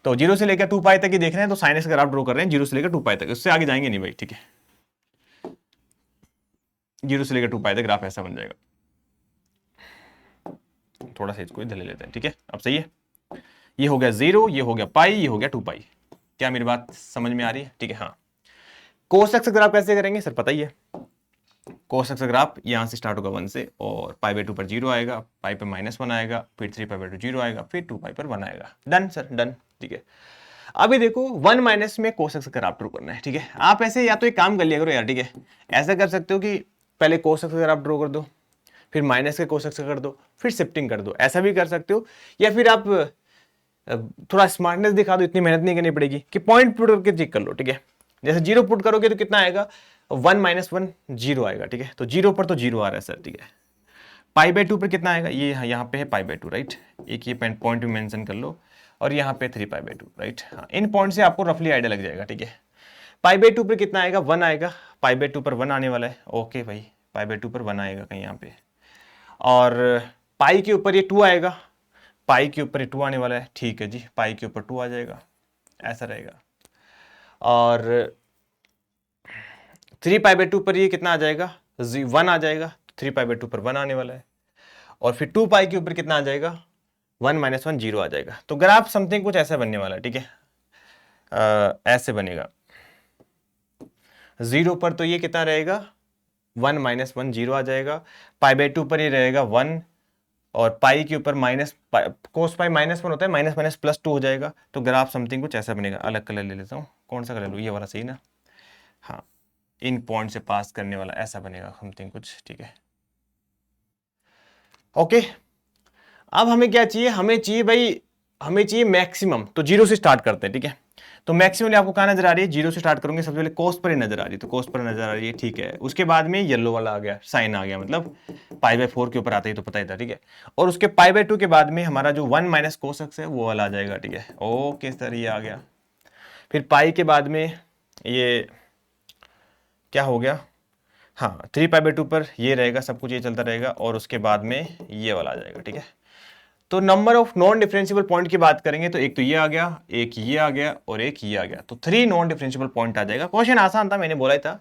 तो 0 से लेकर 2 पाई तक ही देख रहे हैं, तो साइन एक्स का ग्राफ ड्रॉ कर रहे हैं 0 से लेकर 2 पाई तक, उससे आगे जाएंगे नहीं भाई, ठीक है। 0 से लेकर 2 पाई तक ग्राफ ऐसा बन जाएगा। थोड़ा सा इसको इधर ले लेते हैं, ठीक है। अब सही है, ये हो गया 0, ये हो गया पाई, ये हो गया 2 पाई। क्या मेरी बात समझ में आ रही है, ठीक है। हाँ, कोस एक्स ग्राफ कैसे करेंगे सर, पता ही है। कोस एक्स ग्राफ यहां से स्टार्ट होगा 1 से, और पाई बाई 2 पर 0 आएगा, पाई पर -1 आएगा, फिर 3 पाई बाई 2 0 आएगा, फिर 2 पाई पर 1 आएगा। डन सर, डन, ठीक है। अभी देखो 1 माइनस में कोस एक्स का ग्राफ ड्रॉ करना है, ठीक है। आप ऐसे या तो एक काम कर लिया करो यार, ठीक है। ऐसा कर सकते हो कि पहले कोस एक्स का ग्राफ ड्रॉ कर दो, फिर माइनस के कोस एक्स का कर दो, फिर शिफ्टिंग कर दो, ऐसा भी कर सकते हो। या फिर आप थोड़ा स्मार्टनेस दिखा दो, इतनी मेहनत नहीं करनी पड़ेगी कि पॉइंट पुट करके चेक कर लो, ठीक है। जैसे 0 पुट करोगे तो कितना आएगा, 1 माइनस 1 0 आएगा, ठीक है। तो 0 पर तो 0 आ रहा है सर, ठीक है। पाई बाई 2 पर कितना आएगा, ये यहाँ पे है पाई बाई 2, राइट। एक ये पॉइंट भी मेंशन कर लो, और यहाँ पे 3 पाई बाई 2, राइट। हाँ, इन पॉइंट से आपको रफली आइडिया लग जाएगा, ठीक है। पाई बाई 2 पर कितना आएगा, 1 आएगा, पाई बाई 2 पर 1 आने वाला है, ओके भाई, पाई बाई 2 पर 1 आएगा कहीं यहाँ पे। और पाई के ऊपर ये 2 आएगा, पाई के ऊपर ये 2 आने वाला है, ठीक है जी, पाई के ऊपर 2 आ जाएगा, ऐसा रहेगा। और 3 पाई बाई 2 पर ये कितना आ जाएगा, 1 आ जाएगा, 3 पाई बाई 2 पर 1 आने वाला है। और फिर 2 पाई के ऊपर कितना आ जाएगा, 1 माइनस 1 0 आ जाएगा। तो ग्राफ समथिंग कुछ ऐसा बनने वाला है, ठीक है। ऐसे बनेगा, 0 पर तो ये कितना रहेगा, 1 माइनस 1 0 आ जाएगा, पाई बाई 2 पर ये रहेगा 1, और पाई के ऊपर माइनस, कोस पाई -1 होता है, माइनस माइनस प्लस 2 हो जाएगा। तो ग्राफ समथिंग कुछ ऐसा बनेगा। अलग कलर ले लेता हूँ, कौन सा कलर लूँ, ये वाला सही ना। हाँ, इन पॉइंट से पास करने वाला ऐसा बनेगा समथिंग कुछ, ठीक है। ओके, अब हमें क्या चाहिए, हमें चाहिए भाई, हमें चाहिए मैक्सिमम। तो 0 से स्टार्ट करते हैं, ठीक है। तो मैक्सिमम आपको कहाँ नजर आ रही है, 0 से स्टार्ट करूंगे, सबसे पहले कोस पर ही नजर आ रही है, तो कोस पर नजर आ रही है, ठीक है। उसके बाद में येलो वाला आ गया, साइन आ गया, मतलब पाई बाई 4 के ऊपर आता ही तो पता ही था, ठीक है। और उसके पाई बाई 2 के बाद में हमारा जो 1 माइनस कोस एक्स है वो वाला आ जाएगा, ठीक है। ओके सर, ये आ गया। फिर पाई के बाद में ये क्या हो गया, हाँ, 3 पाई बाई 2 पर ये रहेगा, सब कुछ ये चलता रहेगा, और उसके बाद में ये वाला आ जाएगा, ठीक है। तो number of non differentiable point की बात करेंगे तो एक तो ये आ गया, एक ये आ गया, और एक ये आ गया। तो 3 नॉन डिफरेंशियबल पॉइंट आ जाएगा। क्वेश्चन आसान था, मैंने बोला ही था,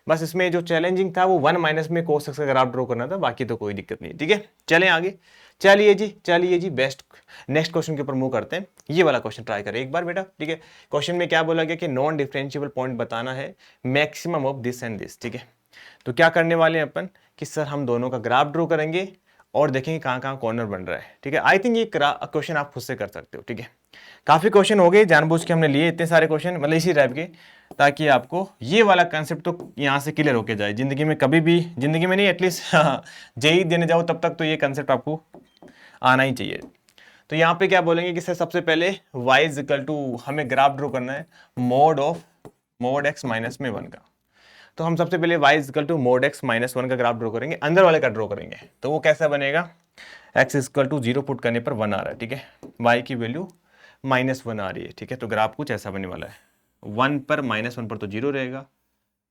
बस इसमें जो चैलेंजिंग था वो 1 माइनस में कोस एक्स का ग्राफ ड्रॉ करना था, बाकी तो कोई दिक्कत नहीं, ठीक है। चलें आगे, चलिए जी, चलिए जी, बेस्ट नेक्स्ट क्वेश्चन के ऊपर मूव करते हैं। ये वाला क्वेश्चन ट्राई करें एक बार बेटा, ठीक है। क्वेश्चन में क्या बोला गया कि नॉन डिफरेंशियबल पॉइंट बताना है, maximum of this and this, ठीक है। तो क्या करने वाले हैं अपन कि सर हम दोनों का ग्राफ ड्रॉ करेंगे और देखेंगे कहाँ कहाँ कॉर्नर बन रहा है, ठीक है। आई थिंक ये क्वेश्चन आप खुद से कर सकते हो, ठीक है। काफी क्वेश्चन हो गए, जानबूझ के हमने लिए इतने सारे क्वेश्चन, मतलब इसी टाइप के, ताकि आपको ये वाला कंसेप्ट तो यहाँ से क्लियर होके जाए। जिंदगी में कभी भी, जिंदगी में नहीं, एटलीस्ट जेई देने जाओ तब तक तो ये कंसेप्ट आपको आना ही चाहिए। तो यहाँ पे क्या बोलेंगे कि सर सबसे पहले y इज इक्वल टू, हमें ग्राफ ड्रॉ करना है मोड x माइनस में 1 का। तो हम सबसे पहले y is equal to mod x minus 1 का ग्राफ ड्रॉ करेंगे, अंदर वाले का ड्रॉ करेंगे। तो वो कैसा बनेगा, x is equal to 0 put करने पर 1 आ रहा है, ठीक है। y की वैल्यू -1 आ रही है, ठीक है। तो ग्राफ कुछ ऐसा बनने वाला है, 1 पर -1 पर तो 0 रहेगा,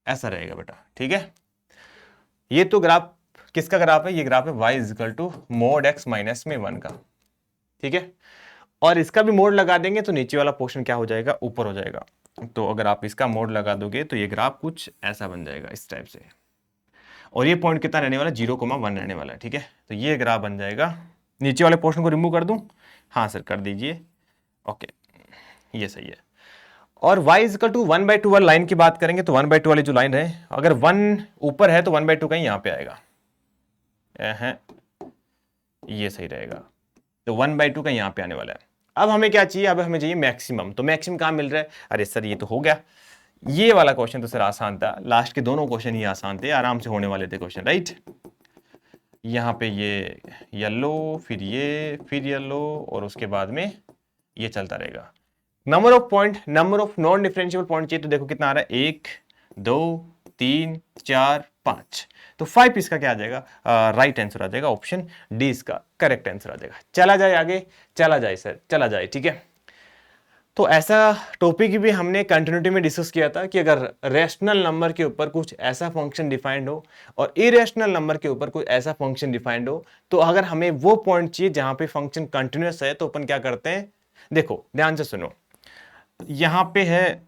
ऐसा रहेगा बेटा, ठीक है। ये तो ग्राफ किसका ग्राफ है, ये ग्राफ है y is equal to mod x minus में 1 का, ठीक है। और इसका भी मोड लगा देंगे तो नीचे वाला पोर्शन क्या हो जाएगा, ऊपर हो जाएगा। तो अगर आप इसका मोड लगा दोगे तो ये ग्राफ कुछ ऐसा बन जाएगा, इस टाइप से। और ये पॉइंट कितना रहने वाला है, 0,1 रहने वाला है, ठीक है। तो ये ग्राफ बन जाएगा, नीचे वाले पोर्शन को रिमूव कर दूं, हाँ सर कर दीजिए, ओके, ये सही है। और y इज इक्वल टू 1/2 वाली लाइन की बात करेंगे तो 1/2 वाली जो लाइन है, अगर 1 ऊपर है तो 1/2 कहीं यहाँ पे आएगा, ये सही रहेगा। तो 1/2 का यहाँ पे आने वाला है। अब हमें क्या चाहिए, अब हमें चाहिए मैक्सिमम। तो मैक्सिमम कहाँ मिल रहा है, अरे सर ये तो हो गया, ये वाला क्वेश्चन तो सर आसान था, लास्ट के दोनों क्वेश्चन ही आसान थे, आराम से होने वाले थे क्वेश्चन, राइट। यहाँ पे ये येलो, फिर ये, फिर येलो, और उसके बाद में ये चलता रहेगा। Number of point, number of non differentiable point चाहिए, तो देखो कितना आ रहा है, 1 2 3 4 5। तो 5 इसका क्या आ जाएगा, राइट आंसर आ जाएगा, ऑप्शन डी इसका करेक्ट आंसर आ जाएगा। चला जाए आगे, चला जाए सर, चला जाए, ठीक है। तो ऐसा टॉपिक भी हमने कंटिन्यूटी में डिस्कस किया था कि अगर रेशनल नंबर के ऊपर कुछ ऐसा फंक्शन डिफाइंड हो और इरेशनल नंबर के ऊपर कुछ ऐसा फंक्शन डिफाइंड हो, तो अगर हमें वो पॉइंट चाहिए जहां पे फंक्शन कंटिन्यूअस है, तो अपन क्या करते हैं, देखो ध्यान से सुनो, यहां पे है,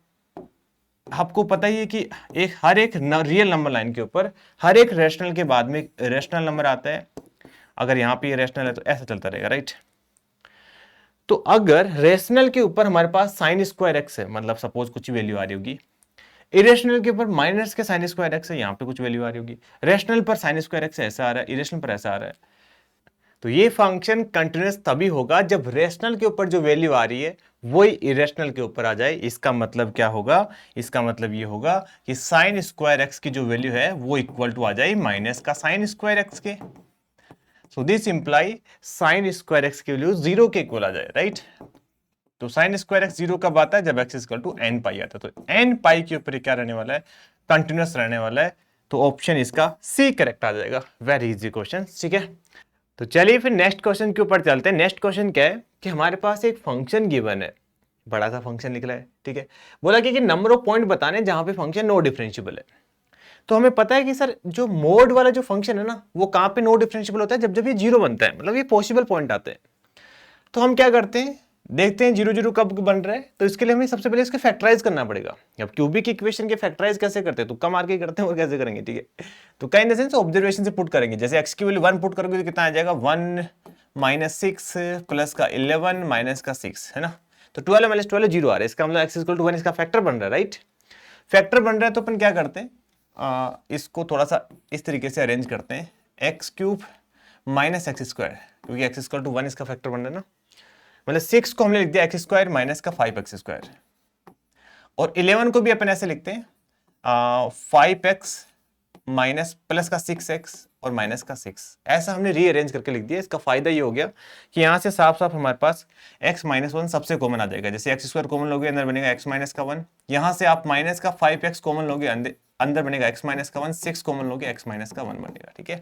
आपको पता ही है कि हर एक रियल नंबर लाइन के ऊपर हर एक रेशनल के बाद में रेशनल नंबर आता है। अगर यहां पे रेशनल है तो ऐसा चलता रहेगा, राइट। तो अगर रेशनल के ऊपर हमारे पास साइन स्क्वायर एक्स है, मतलब सपोज कुछ वैल्यू आ रही होगी, इरेशनल के ऊपर माइनस के साइन स्क्वायर एक्स है, यहां पे कुछ वैल्यू आ रही होगी, रेशनल पर साइन स्क्वायर एक्स ऐसा आ रहा है, इरेशनल पर ऐसा आ रहा है, तो ये फंक्शन कंटिन्यूअस तभी होगा जब रेशनल के ऊपर जो वैल्यू आ रही है वही इरेशनल के ऊपर आ जाए। इसका मतलब क्या होगा, इसका मतलब ये होगा कि साइन स्क्वायर एक्स की जो वैल्यू है वो इक्वल टू आ जाए माइनस का साइन स्क्वायर एक्स के। So this imply sine square x की वैल्यू 0 के इक्वल आ जाए, राइट। तो साइन स्क्वायर एक्स 0 कब आता है, जब एक्स इक्वल टू एन पाई आता है। तो एन पाई के ऊपर क्या रहने वाला है, कंटिन्यूअस रहने वाला है। तो ऑप्शन इसका सी करेक्ट आ जाएगा। वेरी इजी क्वेश्चन, ठीक है। तो चलिए फिर नेक्स्ट क्वेश्चन के ऊपर चलते हैं। नेक्स्ट क्वेश्चन क्या है कि हमारे पास एक फंक्शन गिवन है, बड़ा सा फंक्शन निकला है, ठीक है। बोला कि नंबर ऑफ पॉइंट बताने जहां पे फंक्शन नो डिफरेंशिएबल है। तो हमें पता है कि सर जो मोड वाला जो फंक्शन है ना, वो कहां पे नो डिफरेंशिएबल होता है, जब जब ये जीरो बनता है, मतलब ये पॉसिबल पॉइंट आते हैं। तो हम क्या करते हैं, देखते हैं जीरो जीरो कब बन रहा है। तो इसके लिए हमें सबसे पहले इसके फैक्टराइज करना पड़ेगा। अब क्यूबिक इक्वेशन के फैक्टराइज कैसे करते हैं, तो कम मार के करते हैं, और कैसे करेंगे, ठीक है। तो क्या इन द सेंस ऑब्जर्वेशन से पुट करेंगे, जैसे एक्स की वैल्यू 1 पुट करोगे तो कितना आ जाएगा, 1 माइनस 6 प्लस का 11 माइनस का 6, है ना। तो 12 माइनस 12 जीरो आ रहा है, इसका मतलब एक्स इक्वल टू 1 इसका फैक्टर बन रहा है, राइट। फैक्टर बन रहा है तो अपन क्या करते हैं, इसको थोड़ा सा इस तरीके से अरेंज करते हैं, x cube minus x square, क्योंकि एक्स इक्वल टू 1 इसका फैक्टर बन रहा है ना। मतलब 6 को हमने लिख दिया एक्स स्क्वायर माइनस का 5x स्क्वायर, और 11 को भी अपन ऐसे लिखते हैं 5x माइनस प्लस का 6x और माइनस का 6। ऐसा हमने रीअरेंज करके लिख दिया। इसका फायदा ये हो गया कि यहां से साफ साफ हमारे पास x माइनस 1 सबसे कॉमन आ जाएगा। जैसे एक्स स्क्वायर कॉमन लोगे, अंदर बनेगा x माइनस का 1। यहां से आप माइनस का 5x कॉमन लोगे, अंदर बनेगा x माइनस का 1। 6 कॉमन लोगे, x माइनस का 1 बनेगा, ठीक है।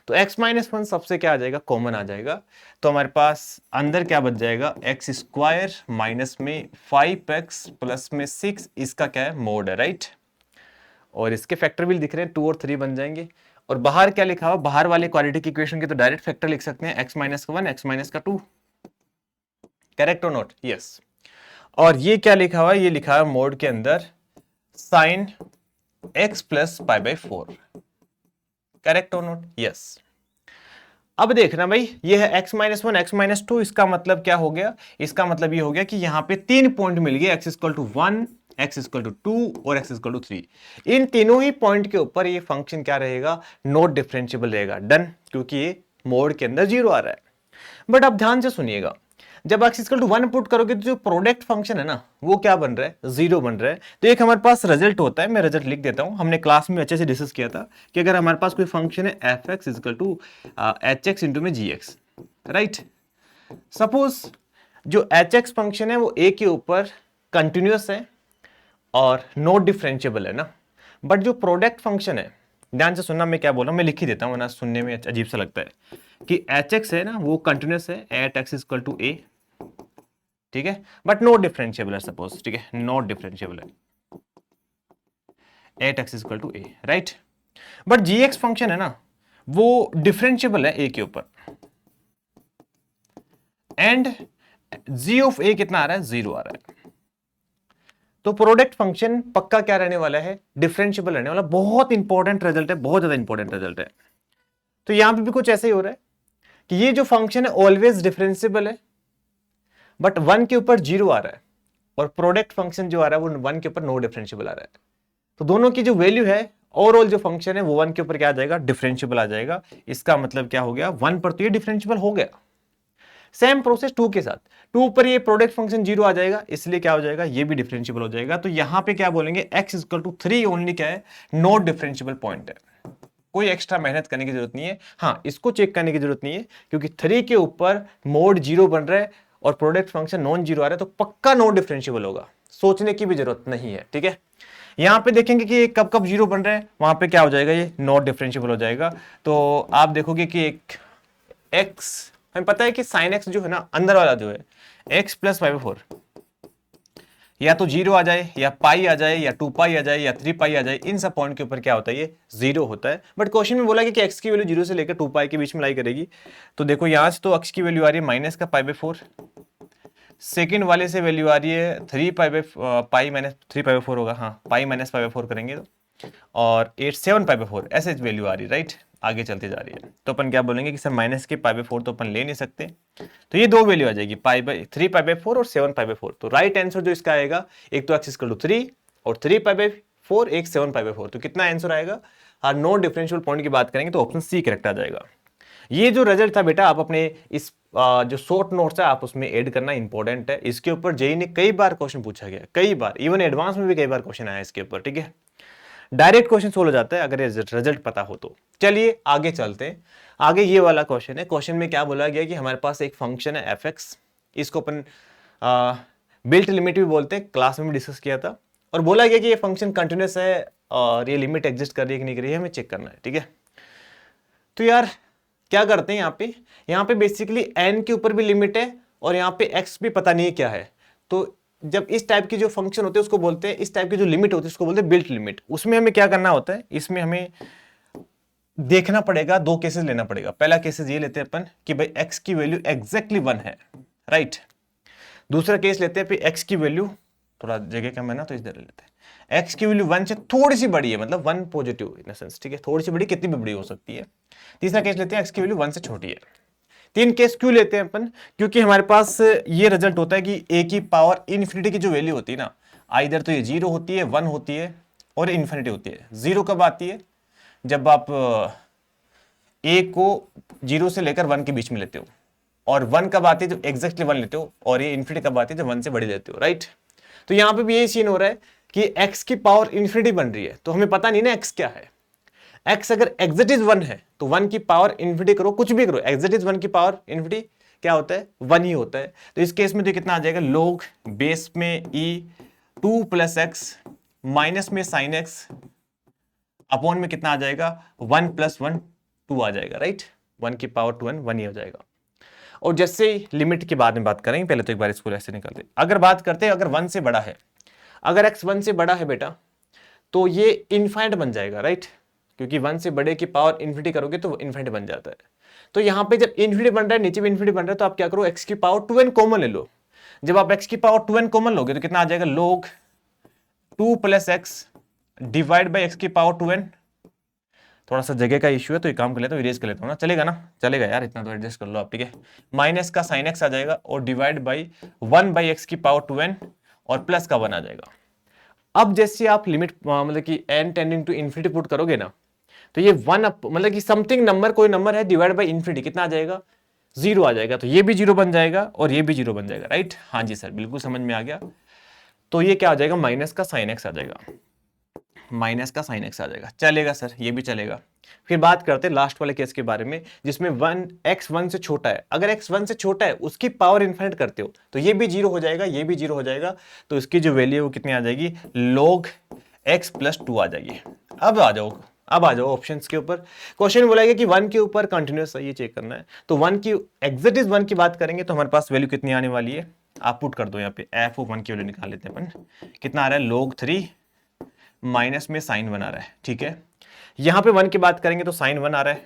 तो x माइनस 1 सबसे क्या आ जाएगा, कॉमन आ जाएगा। तो हमारे पास अंदर क्या बच जाएगा, एक्स स्क्वायर माइनस में 5x प्लस में 6, इसका क्या है, मोड है, राइट। और इसके फैक्टर भी दिख रहे हैं, 2 और 3 बन जाएंगे। और बाहर क्या लिखा हुआ, बाहर वाले क्वाड्रेटिक इक्वेशन के तो डायरेक्ट फैक्टर लिख सकते हैं, x माइनस का 1 x माइनस का 2। करेक्ट और नोट, यस। और ये क्या लिखा हुआ है, ये लिखा है मोड के अंदर sine x plus pi by 4। Correct और नोट, यस। अब देखना भाई, ये है x माइनस 1 x माइनस 2, इसका मतलब क्या हो गया, इसका मतलब ये हो गया कि यहां पे 3 पॉइंट मिल गए, x equal to 1 x equal to 2 और x इक्वल टू 3। इन तीनों ही पॉइंट के ऊपर ये फंक्शन क्या रहेगा, नॉट डिफरेंशिएबल रहेगा, डन, क्योंकि ये मोड के अंदर जीरो आ रहा है। बट अब ध्यान से सुनिएगा, जब x इक्वल टू 1 पुट करोगे तो जो प्रोडक्ट फंक्शन है ना, वो क्या बन रहा है, जीरो बन रहा है। तो एक हमारे पास रिजल्ट होता है, मैं रिजल्ट लिख देता हूं, हमने क्लास में अच्छे से डिस्कस किया था कि अगर हमारे पास कोई फंक्शन है f x equal to h x into में जी एक्स, राइट। सपोज जो एच एक्स फंक्शन है वो ए के ऊपर कंटिन्यूअस है और नॉट डिफरेंशिएबल है ना। बट जो प्रोडक्ट फंक्शन है, ध्यान से सुनना मैं क्या बोल रहा हूं, मैं लिख ही देता हूं वरना सुनने में अजीब सा लगता है, कि एच एक्स है ना वो कंटिन्यूअस है at x equal to a, ठीक है, बट नॉट डिफरेंशिएबल है, सपोज, ठीक है, नॉट डिफरेंशिएबल है at x equal to a, right. But g x function है ना वो डिफरेंशिएबल है ए के ऊपर, एंड जी ऑफ ए कितना आ रहा है, 0 आ रहा है। तो प्रोडक्ट फंक्शन पक्का क्या रहने वाला है, डिफरेंशिएबल रहने वाला। बहुत इंपॉर्टेंट रिजल्ट है, बहुत ज्यादा इंपॉर्टेंट रिजल्ट है। तो यहां पे भी कुछ ऐसे ही हो रहा है कि ये जो फंक्शन है ऑलवेज डिफरेंशिएबल है, बट 1 के ऊपर 0 आ रहा है, और प्रोडक्ट फंक्शन जो आ रहा है वो 1 के ऊपर नो डिफरेंशिएबल आ रहा है। तो दोनों की जो वैल्यू है, ओवरऑल जो फंक्शन है वो 1 के ऊपर क्या आ जाएगा, डिफरेंशिएबल आ जाएगा। इसका मतलब क्या हो गया, 1 पर तो ये डिफरेंशिएबल हो गया। सेम प्रोसेस 2 के साथ, 2 पर ये प्रोडक्ट फंक्शन 0 आ जाएगा, इसलिए क्या हो जाएगा, ये भी डिफरेंशिएबल हो जाएगा। तो यहां पे क्या बोलेंगे, x इक्वल टू 3 ओनली क्या है, नॉट डिफरेंशिएबल पॉइंट है। कोई एक्स्ट्रा मेहनत करने की जरूरत नहीं है। हाँ, इसको चेक करने की जरूरत नहीं है, क्योंकि 3 के ऊपर मोड 0 बन रहा है और प्रोडक्ट फंक्शन नॉन जीरो आ रहा है, तो पक्का नॉट डिफरेंशिएबल होगा, सोचने की भी जरूरत नहीं है, ठीक है। यहां पे देखेंगे कि कब कब 0 बन रहा है, वहां पे क्या हो जाएगा, ये नॉट डिफरेंशिएबल हो जाएगा। तो आप देखोगे कि एक x, हमें पता है कि साइन x जो है ना, अंदर वाला जो है x प्लस 5/4, या तो 0 आ जाए, या पाई आ जाए, या 2 पाई आ जाए, या 3 पाई आ जाए, इन सब पॉइंट के ऊपर क्या होता है, ये 0 होता है। बट क्वेश्चन में बोला कि x की वैल्यू 0 से लेकर 2 पाई के बीच में लाई करेगी। तो देखो यहां से तो x की वैल्यू आ रही है माइनस का पाई/4, सेकेंड वाले से वैल्यू आ रही है 3 पाई माइनस 3 पाई/4 होगा, हाँ पाई माइनस पाई/4 करेंगे तो, और 7 पाई/4 ऐसे वैल्यू आ रही है, राइट। आगे चलते जा रही है तो अपन क्या बोलेंगे कि सर माइनस के पाई/4 तो अपन ले नहीं सकते, तो ये दो वैल्यू आ जाएगी, 3 पाई/4 और 7 पाई/4। तो राइट आंसर जो इसका आएगा, एक तो x = 3 और 3 पाई/4, एक 7 पाई/4, तो कितना आंसर आएगा, और नो डिफरेंशियल पॉइंट की बात करेंगे तो ऑप्शन सी करेक्ट आ जाएगा। ये जो रिजल्ट था बेटा, आप अपने इस जो शॉर्ट नोट्स है आप उसमें ऐड करना इंपॉर्टेंट है। इसके ऊपर जेई ने कई बार क्वेश्चन पूछा गया, कई बार, इवन एडवांस में भी कई बार क्वेश्चन आया इसके ऊपर, ठीक है। डायरेक्ट क्वेश्चन सोल्व हो जाता है अगर रिजल्ट पता हो तो। चलिए आगे चलते हैं। आगे ये वाला क्वेश्चन है, क्वेश्चन में क्या बोला गया कि हमारे पास एक फंक्शन है f(x), इसको अपन बिल्ट लिमिट भी बोलते हैं, क्लास में भी डिस्कस किया था। और बोला गया कि ये फंक्शन कंटिन्यूस है और ये लिमिट एग्जिस्ट कर रही है कि नहीं कर रही है, हमें चेक करना है, ठीक है। तो यार क्या करते हैं यहाँ पे बेसिकली n के ऊपर भी लिमिट है और यहाँ पे x भी पता नहीं है क्या है। तो जब इस टाइप की जो फंक्शन होते हैं उसको बोलते हैं, इस टाइप की जो लिमिट होती है उसको बोलते हैं बिल्ट लिमिट। उसमें हमें क्या करना होता है, इसमें हमें देखना पड़ेगा, दो केसेस लेना पड़ेगा। पहला केसेस ये लेते हैं अपन कि भाई x की वैल्यू एग्जैक्टली 1 है, राइट। दूसरा केस लेते हैं फिर x की वैल्यू, थोड़ा जगह कम है ना तो इधर लेते हैं, x की वैल्यू 1 से थोड़ी सी बड़ी है, मतलब 1 पॉजिटिव इन सेंस, ठीक है, थोड़ी सी बड़ी, कितनी भी बड़ी हो सकती है। तीसरा केस लेते हैं x की वैल्यू 1 से छोटी है। तीन केस क्यों लेते हैं अपन, क्योंकि हमारे पास ये रिजल्ट होता है कि a की पावर इन्फिनिटी की जो वैल्यू होती है ना, आइदर तो ये 0 होती है, 1 होती है और इन्फिनिटी होती है। 0 कब आती है, जब आप a को 0 से लेकर 1 के बीच में लेते हो, और 1 कब आती है जब एग्जैक्टली 1 लेते हो, और ये इन्फिनिटी कब आती है जब 1 से बड़ी लेते हो, राइट। तो यहां पे भी यही सीन हो रहा है कि x की पावर इन्फिनिटी बन रही है, तो हमें पता नहीं ना x क्या है। x अगर एग्जैक्ट इज 1 है तो 1 की पावर इन्फिनिटी करो, कुछ भी करो, एग्जैक्ट इज 1 की पावर इन्फिनिटी क्या होता है, 1 ही होता है। तो इस केस में तो कितना आ जाएगा, log बेस में e 2 + x माइनस में sin x अपॉन में कितना आ जाएगा, 1 + 1 2 आ जाएगा, राइट। 1 की पावर 2 1 ही हो जाएगा। और जैसे लिमिट के बाद में बात करेंगे, पहले तो एक बार इसको ऐसे निकालते। अगर बात करते हैं, अगर 1 से बड़ा है, अगर x 1 से बड़ा है बेटा, तो ये इनफाइनाइट बन जाएगा, राइट, क्योंकि 1 से बड़े की पावर इन्फिनिटी करोगे तो इनफाइनाइट बन जाता है। तो यहां पे जब इन्फिनिटी बन रहा है, नीचे भी इन्फिनिटी बन रहा है, तो आप क्या करो, x की पावर 2n कॉमन ले लो। जब आप x की पावर 2n कॉमन लोगे तो कितना आ जाएगा, log 2 + x divide by x की पावर 2n। थोड़ा सा जगह का इश्यू है तो ये काम कर लेता हूँ, इरेज कर लेता हूँ ना, चलेगा ना, चलेगा यार, इतना तो एडजस्ट कर लो आप, ठीक है। माइनस का sin x आ जाएगा और डिवाइड बाई 1/x की पावर 2n और प्लस का 1 आ जाएगा। अब जैसे आप लिमिट मतलब कि n tending to infinity put करोगे ना, तो ये 1 मतलब कि समथिंग नंबर, कोई नंबर है, डिवाइड बाई इन्फिनिटी कितना आ जाएगा, 0 आ जाएगा। तो ये भी 0 बन जाएगा और ये भी 0 बन जाएगा, राइट। हाँ जी सर, बिल्कुल समझ में आ गया। तो ये क्या आ जाएगा, माइनस का sin x आ जाएगा, माइनस का sin x आ जाएगा, चलेगा सर, ये भी चलेगा। फिर बात करते हैं लास्ट वाले केस के बारे में, जिसमें x 1 से छोटा है। अगर x 1 से छोटा है, उसकी पावर इन्फिनिट करते हो तो ये भी 0 हो जाएगा, ये भी 0 हो जाएगा। तो इसकी जो वैल्यू है वो कितनी आ जाएगी, log x + 2 आ जाएगी। अब आ जाओ ऑप्शंस के ऊपर। क्वेश्चन बोला कि 1 के ऊपर कंटिन्यूस है, ये चेक करना है। तो 1 की एग्जैक्ट इज 1 की बात करेंगे तो हमारे पास वैल्यू कितनी आने वाली है, आप पुट कर दो यहाँ पे, f(1) की वैल्यू निकाल लेते हैं अपन। कितना आ रहा है, log 3 माइनस में sin 1 आ रहा है, ठीक है। यहां पे 1 की बात करेंगे तो sin 1 आ रहा है,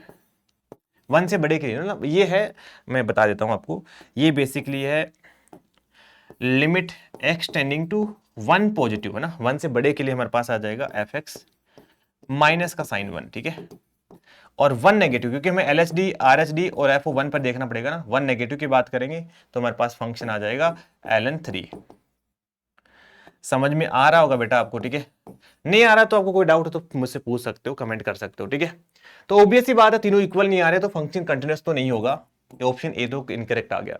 1 से बड़े के लिए ना, ये है, मैं बता देता हूं आपको, ये बेसिकली है limit x tending to 1 positive है ना, 1 से बड़े के लिए हमारे पास आ जाएगा f(x) माइनस का sin 1, ठीक है। और 1 नेगेटिव, क्योंकि हमें LHD RHD और FO1 पर देखना पड़ेगा ना, 1 नेगेटिव की बात करेंगे तो हमारे पास फंक्शन आ जाएगा ln3। समझ में आ रहा होगा बेटा आपको, ठीक है। नहीं आ रहा तो आपको कोई डाउट हो तो मुझसे पूछ सकते हो, कमेंट कर सकते हो, ठीक है। तो ऑब्वियस ही बात है, तीनों इक्वल नहीं आ रहे तो फंक्शन कंटिन्यूअस तो नहीं होगा, ऑप्शन ए तो इनकरेक्ट आ गया।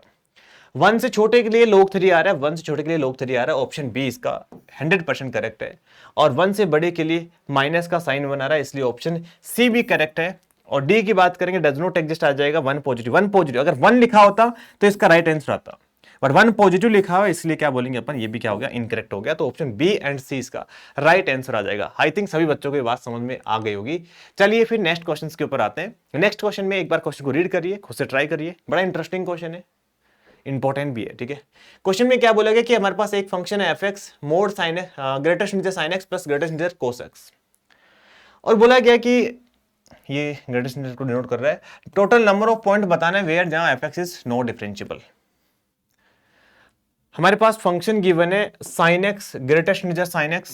1 से छोटे के लिए log 3 आ रहा है, 1 से छोटे के लिए log 3 आ रहा है, ऑप्शन बी इसका 100% करेक्ट है। और 1 से बड़े के लिए माइनस का sin 1 आ रहा है, इसलिए ऑप्शन सी भी करेक्ट है। और डी की बात करेंगे, डज नॉट एग्जिस्ट आ जाएगा, 1 पॉजिटिव, 1 पॉजिटिव, अगर 1 लिखा होता तो इसका राइट आंसर आता, बट 1 पॉजिटिव लिखा हुआ, इसलिए क्या बोलेंगे अपन, ये भी क्या हो गया, इनकरेक्ट हो गया। तो ऑप्शन बी एंड सी इसका राइट आंसर आ जाएगा। आई थिंक सभी बच्चों को ये बात समझ में आ गई होगी। चलिए फिर नेक्स्ट क्वेश्चन के ऊपर आते हैं। नेक्स्ट क्वेश्चन में एक बार क्वेश्चन को रीड करिए, खुद से ट्राई करिए, बड़ा इंटरेस्टिंग क्वेश्चन है, इंपॉर्टेंट भी है, ठीक है। क्वेश्चन में क्या बोला गया कि हमारे पास एक फंक्शन है f x mod sine greatest integer sine x plus greatest integer cos x, और बोला गया कि ये ग्रेटेस्ट इंटीजर को डिनोट कर रहा है, टोटल नंबर ऑफ पॉइंट बताना है वेयर जहां F x is not differentiable. हमारे पास फंक्शन गिवन है sine x greatest integer sine x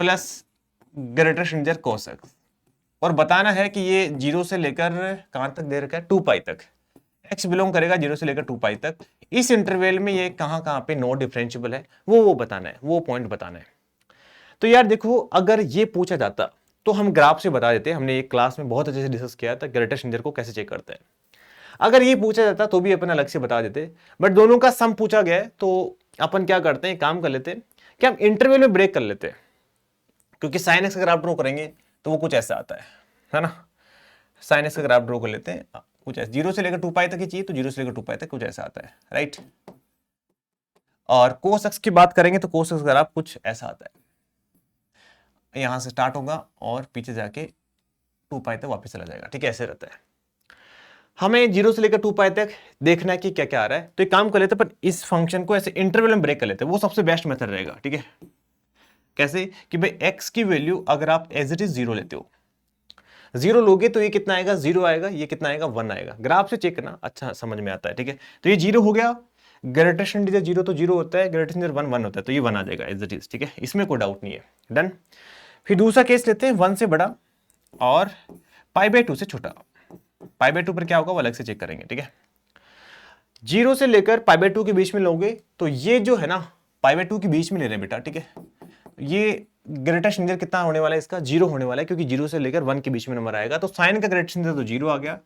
plus greatest integer cos x, और बताना है कि ये 0 से लेकर कहां तक दे रखा है 2 पाई तक, x बिलोंग करेगा 0 से लेकर 2 पाई तक, इस इंटरवल में ये कहां पे नॉट डिफरेंशिएबल है वो बताना है, वो पॉइंट बताना है। तो यार देखो, अगर ये पूछा जाता तो हम ग्राफ से बता देते, हमने एक क्लास में बहुत अच्छे से डिस्कस किया था ग्रेटेस्ट इंटीजर को कैसे चेक करते हैं। अगर ये पूछा जाता तो भी अपन अलग से बता देते, बट दोनों का सम पूछा गया है तो अपन क्या करते हैं, काम कर लेते हैं कि हम इंटरवल में ब्रेक कर लेते हैं, क्योंकि साइन एक्स का ग्राफ ड्रॉ करेंगे तो वो कुछ ऐसा आता है ना। साइन एक्स का ग्राफ ड्रॉ कर लेते हैं, कुछ ऐसा 0 से लेकर 2 पाई तक ही चाहिए तो 0 से लेकर 2 पाई तक कुछ ऐसा आता है, राइट। और कोस एक्स की बात करेंगे तो कोस एक्स का ग्राफ कुछ ऐसा आता है, यहां से स्टार्ट होगा और पीछे जाके 2 पाई तक वापस चला जाएगा, ठीक है, ऐसे रहता है। हमें 0 से लेकर 2 पाई तक देखना है कि क्या क्या आ रहा है, तो एक काम कर लेते हैं, पर इस फंक्शन को ऐसे इंटरवल में ब्रेक कर लेते हैं, वो सबसे बेस्ट मेथड रहेगा, ठीक है। कैसे कि भाई x की वैल्यू अगर आप एज इट इज 0 लेते हो, 0 लोगे तो ये कितना आएगा 0 आएगा, ये कितना आएगा 1 आएगा, ग्राफ से चेक करना अच्छा समझ में आता है, ठीक है। तो ये 0 हो गया, ग्रेटेस्ट इंटीजर 0 तो 0 होता है, ग्रेटेस्ट इंटीजर 1 1 होता है, तो ये 1 आ जाएगा एज इट इज, ठीक है, इसमें कोई डाउट नहीं है, डन। फिर दूसरा केस लेते हैं 1 से बड़ा और π/2 से छोटा। π/2 पर क्या होगा वो अलग से चेक करेंगे, ठीक है। 0 से लेकर π/2 के बीच में लोगे तो ये जो है ना π/2 के बीच में ले रहे हैं बेटा, ठीक है। ये ग्रेटेस्ट इंटीजर कितना होने वाला है, इसका 0 होने वाला है, क्योंकि 0 से लेकर 1 के बीच में नंबर आएगा, तो साइन का ग्रेटेस्ट इंटीजर तो 0 आ गया।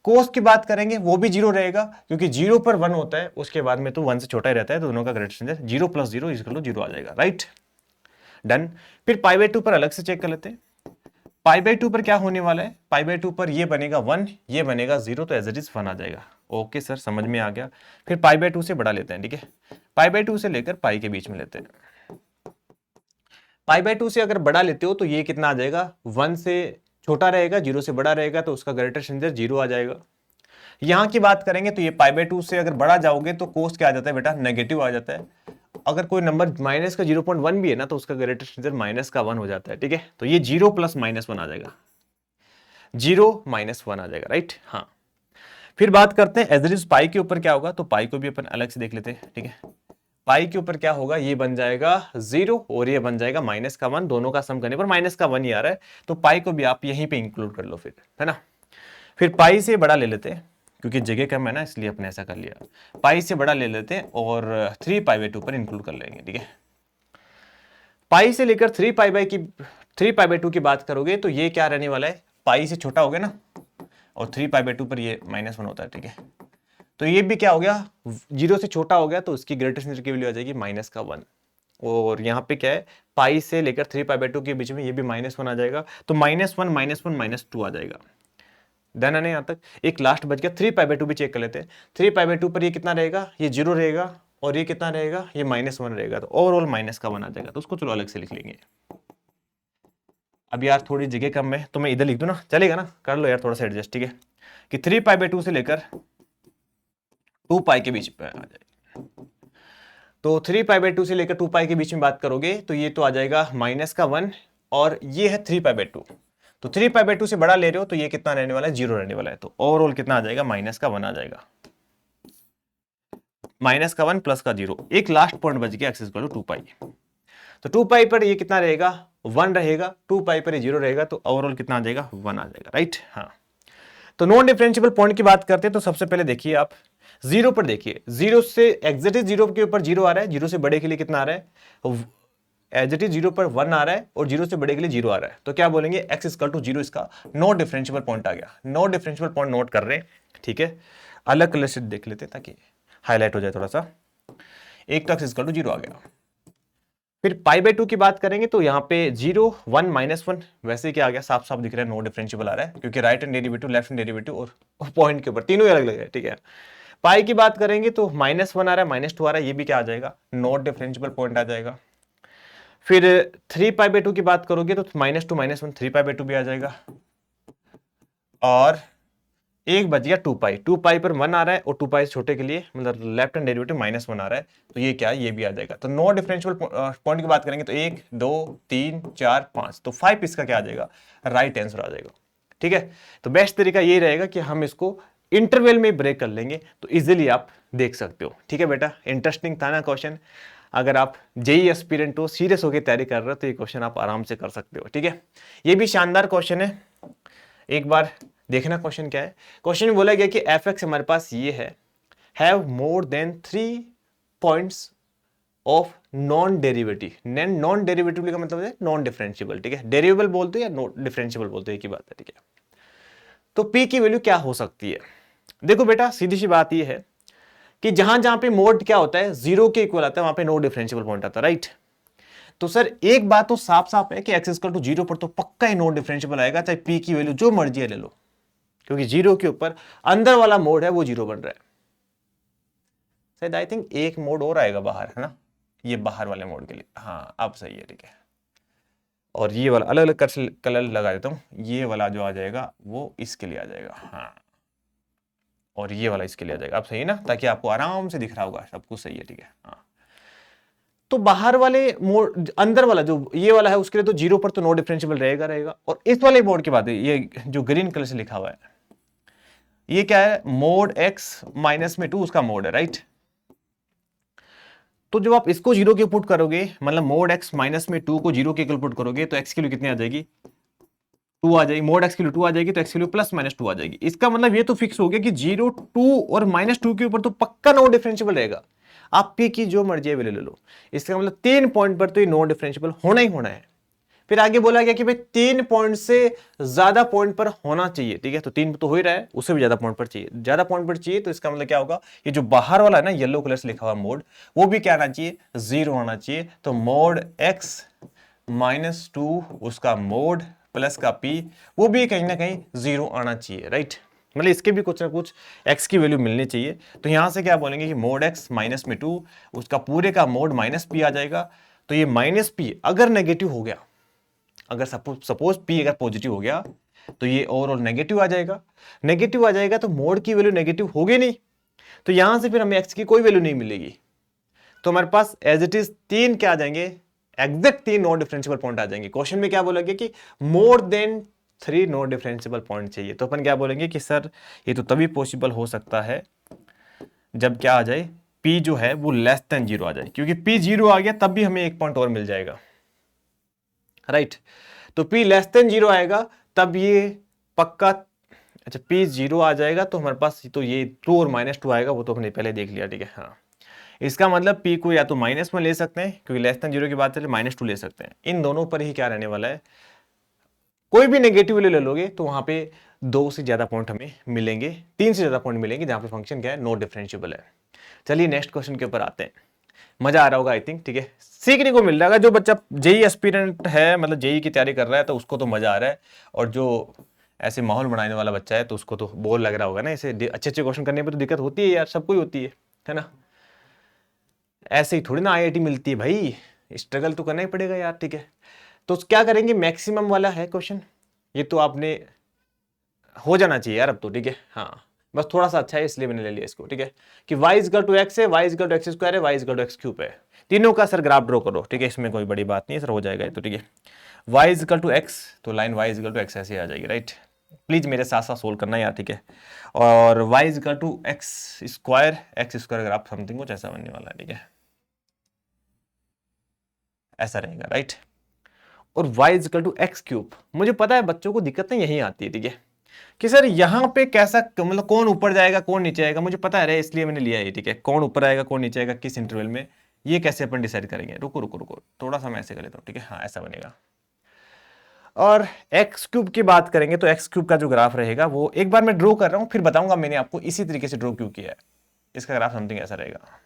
कोस की बात करेंगे वो भी 0 रहेगा, क्योंकि 0 पर 1 होता है, उसके बाद में तो 1 से छोटा ही रहता है, तो दोनों का ग्रेटेस्ट इंटीजर 0 + 0 = 0 आ जाएगा, राइट, डन। फिर π/2 पर अलग से चेक कर लेते हैं। π/2 पर क्या होने वाला है, π/2 पर ये बनेगा 1, ये बनेगा 0, तो एज इट इज 1 आ जाएगा। ओके सर, समझ में आ गया। फिर π/2 से बड़ा लेते हैं, ठीक है, π/2 से लेकर पाई के बीच में लेते हैं। π/2 से अगर बड़ा लेते हो तो ये कितना आ जाएगा, 1 से छोटा रहेगा, 0 से बड़ा रहेगा, तो उसका ग्रेटेस्ट इंटीजर 0 आ जाएगा। यहां की बात करेंगे तो ये π/2 से अगर बड़ा जाओगे तो कोस क्या आ जाता है बेटा, नेगेटिव आ जाता है। अगर कोई नंबर माइनस का 0.1 भी है ना तो उसका ग्रेटेस्ट इंटीजर -1 हो जाता है, ठीक है। तो ये 0 + -1 आ जाएगा, 0 - 1 आ जाएगा, राइट, हाँ। फिर बात करते हैं एज इट इज पाई के ऊपर क्या होगा, तो पाई को भी अपन अलग से देख लेते हैं, ठीक है। पाई के ऊपर क्या होगा, ये बन जाएगा 0 और ये बन जाएगा -1, दोनों का सम करने पर -1 ही आ रहा है, तो पाई को भी आप यहीं पे इंक्लूड कर लो फिर, है ना। फिर पाई से बड़ा ले लेते हैं, क्योंकि जगह कम है ना इसलिए अपने ऐसा कर लिया, पाई से बड़ा ले लेते हैं और 3π/2 पर इंक्लूड कर लेंगे, ठीक है। पाई से लेकर 3π/2 की बात करोगे तो ये क्या रहने वाला है, पाई से छोटा हो गया ना, और 3π/2 पर ये -1 होता है, ठीक है। तो ये भी क्या हो गया, 0 से छोटा हो गया, तो उसकी ग्रेटेस्ट इंटीजर की वैल्यू आ जाएगी -1, और यहाँ पे क्या है, पाई से लेकर 3π/2 के बीच में ये भी -1 आ जाएगा, तो -1 -1 -2 आ जाएगा, डन है ना। यहाँ तक एक लास्ट बच गया, 3π/2 भी चेक कर लेते हैं। 3π/2 पर ये कितना रहेगा, ये 0 रहेगा, और ये कितना रहेगा, ये -1 रहेगा, तो ओवरऑल -1 आ जाएगा, तो उसको चलो अलग से लिख लेंगे। अब यार थोड़ी जगह कम है तो मैं इधर लिख दूं ना, चलेगा ना, कर लो यार थोड़ा सा एडजस्ट, ठीक है, कि 3π/2 से लेकर 2 पाई के बीच में आ जाएगा। तो 3π/2 से लेकर 2 पाई के बीच में बात करोगे तो ये तो आ जाएगा -1, और ये है 3π/2, तो 3π/2 से बड़ा ले रहे हो तो ये कितना रहने वाला है, 0 रहने वाला है, तो ओवरऑल कितना आ जाएगा, -1 आ जाएगा, -1 प्लस का 0, एक लास्ट पॉइंट बच गया, x = 2 पाई, तो 2 पाई पर ये कितना रहेगा, 1 रहेगा, 2 पाई पर ये 0 रहेगा, तो ओवरऑल कितना आ जाएगा, 1 आ जाएगा, राइट, हाँ। तो नॉन डिफरेंशिएबल पॉइंट की बात करते हैं, तो सबसे पहले देखिए आप 0 पर देखिए, 0 से एग्जैक्टली 0 के ऊपर 0 आ रहा है, 0 से बड़े के लिए कितना आ रहा है, एग्जैक्टली 0 पर 1 आ रहा है, और 0 से बड़े के लिए 0 आ रहा है, तो क्या बोलेंगे, x = 0, इसका नॉन डिफरेंशिएबल पॉइंट आ गया। नॉन डिफरेंशिएबल पॉइंट नोट कर रहे हैं, ठीक है, अलग कलर से देख लेते हैं ताकि हाईलाइट हो जाए थोड़ा सा। एक तो x = 0 आ गया। फिर π/2 की बात करेंगे तो यहाँ पे 0 1 -1 वैसे क्या आ गया, साफ साफ दिख रहा है, नो डिफरेंशिएबल आ रहा है, क्योंकि right hand derivative, left hand derivative और पॉइंट के ऊपर तीनों ही अलग अलग है, ठीक है। पाई की बात करेंगे तो -1 आ रहा है, -2 आ रहा है, ये भी क्या आ जाएगा, नॉट डिफरेंशिएबल पॉइंट आ जाएगा। फिर 3π/2 की बात करोगे तो -2 -1 3π/2 भी आ जाएगा, और एक बच गया 2 पाई, 2 पाई पर 1 आ रहा है और 2 पाई से छोटे के लिए मतलब लेफ्ट हैंड डेरिवेटिव -1 आ रहा है, तो ये क्या है, ये भी आ जाएगा। तो नो डिफरेंशियल पॉइंट की बात करेंगे तो 1 2 3 4 5, तो 5 इसका क्या आ जाएगा, राइट आंसर आ जाएगा। ठीक है, तो बेस्ट तरीका ये रहेगा कि हम इसको इंटरवल में ब्रेक कर लेंगे तो इजिली आप देख सकते हो। ठीक है बेटा, इंटरेस्टिंग था ना क्वेश्चन। अगर आप जेई एस्पिरेंट हो, सीरियस होकर तैयारी कर रहे हो तो ये क्वेश्चन आप आराम से कर सकते हो। ठीक है, ये भी शानदार क्वेश्चन है, एक बार देखना क्वेश्चन क्या है। क्वेश्चन में बोला गया कि एफ एक्स हमारे पास ये है, have more than 3 points of non derivative. Non derivative का मतलब है नॉन डिफरेंशिएबल। ठीक है, डेरिवेबल बोलते हैं या डिफरेंशिएबल बोलते हैं, एक ही बात है। ठीक है, तो पी की वैल्यू क्या हो सकती है। देखो बेटा, सीधी सी बात ये है कि जहां जहां पे मोड क्या होता है, 0 के इक्वल आता है, वहां पे नो डिफरेंशिएबल पॉइंट आता है, राइट। तो सर एक बात तो साफ साफ है कि एक्स इक्वल टू 0 पर तो पक्का ही नो डिफरेंशिएबल आएगा, चाहे पी की वैल्यू जो मर्जी है ले लो, क्योंकि 0 के ऊपर अंदर वाला मोड है वो 0 बन रहा है। शायद आई थिंक एक मोड और आएगा बाहर, है ना, ये बाहर वाले मोड के लिए। हाँ अब सही है। ठीक है, और ये वाला अलग अलग कलर लगा देता हूँ, ये वाला जो आ जाएगा वो इसके लिए आ जाएगा, हाँ, और ये वाला इसके लिए आ जाएगा। अब सही है ना, ताकि आपको आराम से दिख रहा होगा, सब कुछ सही है। ठीक है, हाँ, तो बाहर वाले मोड, अंदर वाला जो ये वाला है उसके लिए तो 0 पर तो नो डिफरेंशिएबल रहेगा। और इस वाले मोड की बात है, ये जो ग्रीन कलर से लिखा हुआ है, ये क्या है, मोड x -2 उसका मोड है, राइट। तो जब आप इसको 0 के पुट करोगे, मतलब मोड x -2 को 0 के इक्वल पुट करोगे, तो x की वैल्यू कितनी आ जाएगी, 2 आ जाएगी। मोड x की वैल्यू 2 आ जाएगी, तो x की वैल्यू +-2 आ जाएगी। इसका मतलब ये तो फिक्स हो गया कि 0 2 और -2 के ऊपर तो पक्का नो डिफरेंशिएबल रहेगा। आप p की जो मर्जी वैल्यू ले लो, इसका मतलब 3 पॉइंट पर तो ये नो डिफरेंशिएबल होना ही होना है। फिर आगे बोला गया कि भाई 3 पॉइंट से ज्यादा पॉइंट पर होना चाहिए। ठीक है, तो 3 तो हो ही रहा है, उससे भी ज्यादा पॉइंट पर चाहिए, ज्यादा पॉइंट पर चाहिए, तो इसका मतलब क्या होगा, ये जो बाहर वाला है ना येलो कलर से लिखा हुआ मोड, वो भी क्या आना चाहिए, 0 आना चाहिए। तो मोड x -2 उसका मोड प्लस का p, वो भी कहीं ना कहीं 0 आना चाहिए, राइट। मतलब इसके भी कुछ ना कुछ x की वैल्यू मिलनी चाहिए। तो यहां से क्या बोलेंगे कि मोड x -2 उसका पूरे का मोड -p आ जाएगा। तो ये -p अगर नेगेटिव हो गया, अगर सपोज p अगर पॉजिटिव हो गया, तो ये ओवरऑल नेगेटिव आ जाएगा। नेगेटिव आ जाएगा तो मोड की वैल्यू नेगेटिव होगी नहीं, तो यहां से फिर हमें x की कोई वैल्यू नहीं मिलेगी। तो हमारे पास एज इट इज 3 क्या आ जाएंगे, एग्जैक्ट 3 नॉन डिफरेंशिएबल पॉइंट आ जाएंगे। क्वेश्चन में क्या बोलेंगे कि more than 3 non differentiable point चाहिए, तो अपन क्या बोलेंगे कि सर ये तो तभी पॉसिबल हो सकता है जब क्या आ जाए, p जो है वो <0 आ जाए, क्योंकि p 0 आ गया तब भी हमें एक पॉइंट और मिल जाएगा, राइट। तो p <0 आएगा तब ये पक्का, अच्छा p 0 आ जाएगा तो हमारे पास तो ये 2 और -2 आएगा, वो तो हमने पहले देख लिया। ठीक है, हाँ, इसका मतलब p को या तो माइनस में ले सकते हैं, क्योंकि <0 की बात चले, -2 ले सकते हैं। इन दोनों पर ही क्या रहने वाला है, कोई भी नेगेटिव वैल्यू ले लोगे तो वहां पे 2 से ज्यादा पॉइंट हमें मिलेंगे, 3 से ज्यादा पॉइंट मिलेंगे जहां पे फंक्शन क्या है, नो डिफरेंशिएबल है। चलिए नेक्स्ट क्वेश्चन के ऊपर आते हैं, मजा आ रहा होगा आई थिंक। ठीक है, सीखने को मिल रहा है। जो बच्चा जेई एस्पिरेंट है, मतलब जेई की तैयारी कर रहा है, तो उसको तो मजा आ रहा है, और जो ऐसे माहौल बनाने वाला बच्चा है तो उसको तो बोर लग रहा होगा ना। ऐसे अच्छे अच्छे क्वेश्चन करने पे तो दिक्कत होती है यार, सबको ही होती है ना। ऐसे ही थोड़ी ना आईआईटी मिलती है भाई, स्ट्रगल तो करना ही पड़ेगा यार। ठीक है, तो क्या करेंगे, मैक्सिमम वाला है क्वेश्चन, ये तो आपने हो जाना चाहिए यार अब तो। ठीक है, हाँ, बस थोड़ा सा अच्छा है इसलिए मैंने ले लिया इसको। ठीक है, कि y इक्वल टू x है, y equal to x square है, y equal to x cube है, तीनों का सर ग्राफ ड्रॉ करो। ठीक है, इसमें कोई बड़ी बात नहीं है सर, हो जाएगा ये तो। ठीक है, y इक्वल टू x, तो line y equal to x ऐसे आ जाएगी, राइट। प्लीज मेरे साथ साथ सोल्व करना यार। ठीक है, और y equal to x square graph something कुछ ऐसा बनने वाला है। ठीक है, ऐसा रहेगा, राइट। और y equal to x cube, मुझे पता है बच्चों को दिक्कत नहीं यही आती है। ठीक है, कि सर यहाँ पे कैसा, मतलब कौन ऊपर जाएगा कौन नीचे आएगा, मुझे पता है इसलिए मैंने लिया है। ठीक है, कौन ऊपर आएगा कौन नीचे आएगा किस इंटरवल में, ये कैसे अपन डिसाइड करेंगे। रुको रुको रुको, थोड़ा सा मैं ऐसे कर लेता हूँ। ठीक है, हाँ ऐसा बनेगा। और एक्स क्यूब की बात करेंगे तो एक्स क्यूब का जो ग्राफ रहेगा वो एक बार मैं ड्रॉ कर रहा हूँ, फिर बताऊंगा मैंने आपको इसी तरीके से ड्रॉ क्यों किया है। इसका ग्राफ समथिंग ऐसा रहेगा।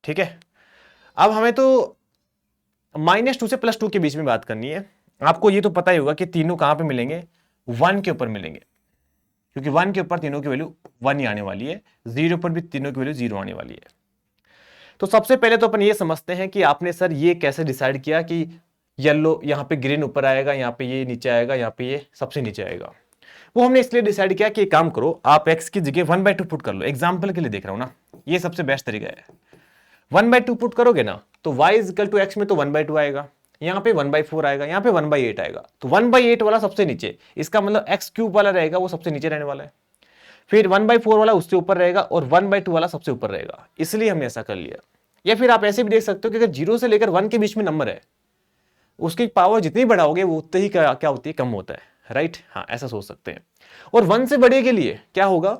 ठीक है, अब हमें तो -2 से +2 के बीच में बात करनी है। आपको ये तो पता ही होगा कि तीनों कहां पे मिलेंगे, 1 के ऊपर मिलेंगे, क्योंकि 1 के ऊपर तीनों की वैल्यू 1 ही आने वाली है, 0 पर भी तीनों की वैल्यू 0 आने वाली है। तो सबसे पहले तो अपन ये समझते हैं कि आपने सर ये कैसे डिसाइड किया कि येलो, यहाँ पे ग्रीन ऊपर आएगा, यहाँ पे ये नीचे आएगा, यहाँ पे ये सबसे नीचे आएगा। वो हमने इसलिए डिसाइड किया कि एक काम करो, आप x की जगह 1/2 पुट कर लो। एग्जाम्पल के लिए देख रहा हूं ना, ये सबसे बेस्ट तरीका है। 1/2 पुट करोगे ना तो y इक्वल टू x में तो 1/2 आएगा, यहाँ पे 1/4 आएगा, यहाँ पे 1/8 आएगा। तो 1/8 वाला सबसे नीचे, इसका मतलब x क्यूब वाला रहेगा वो सबसे नीचे रहने वाला है। फिर 1/4 वाला उससे ऊपर रहेगा और 1/2 वाला सबसे ऊपर रहेगा, इसलिए हमने ऐसा कर लिया। या फिर आप ऐसे भी देख सकते हो कि अगर 0 से लेकर 1 के बीच में नंबर है, उसकी पावर जितनी बढ़ाओगे वो उतनी ही क्या होती है, कम होता है, राइट। हाँ, ऐसा सोच सकते हैं। और 1 से बड़े के लिए क्या होगा,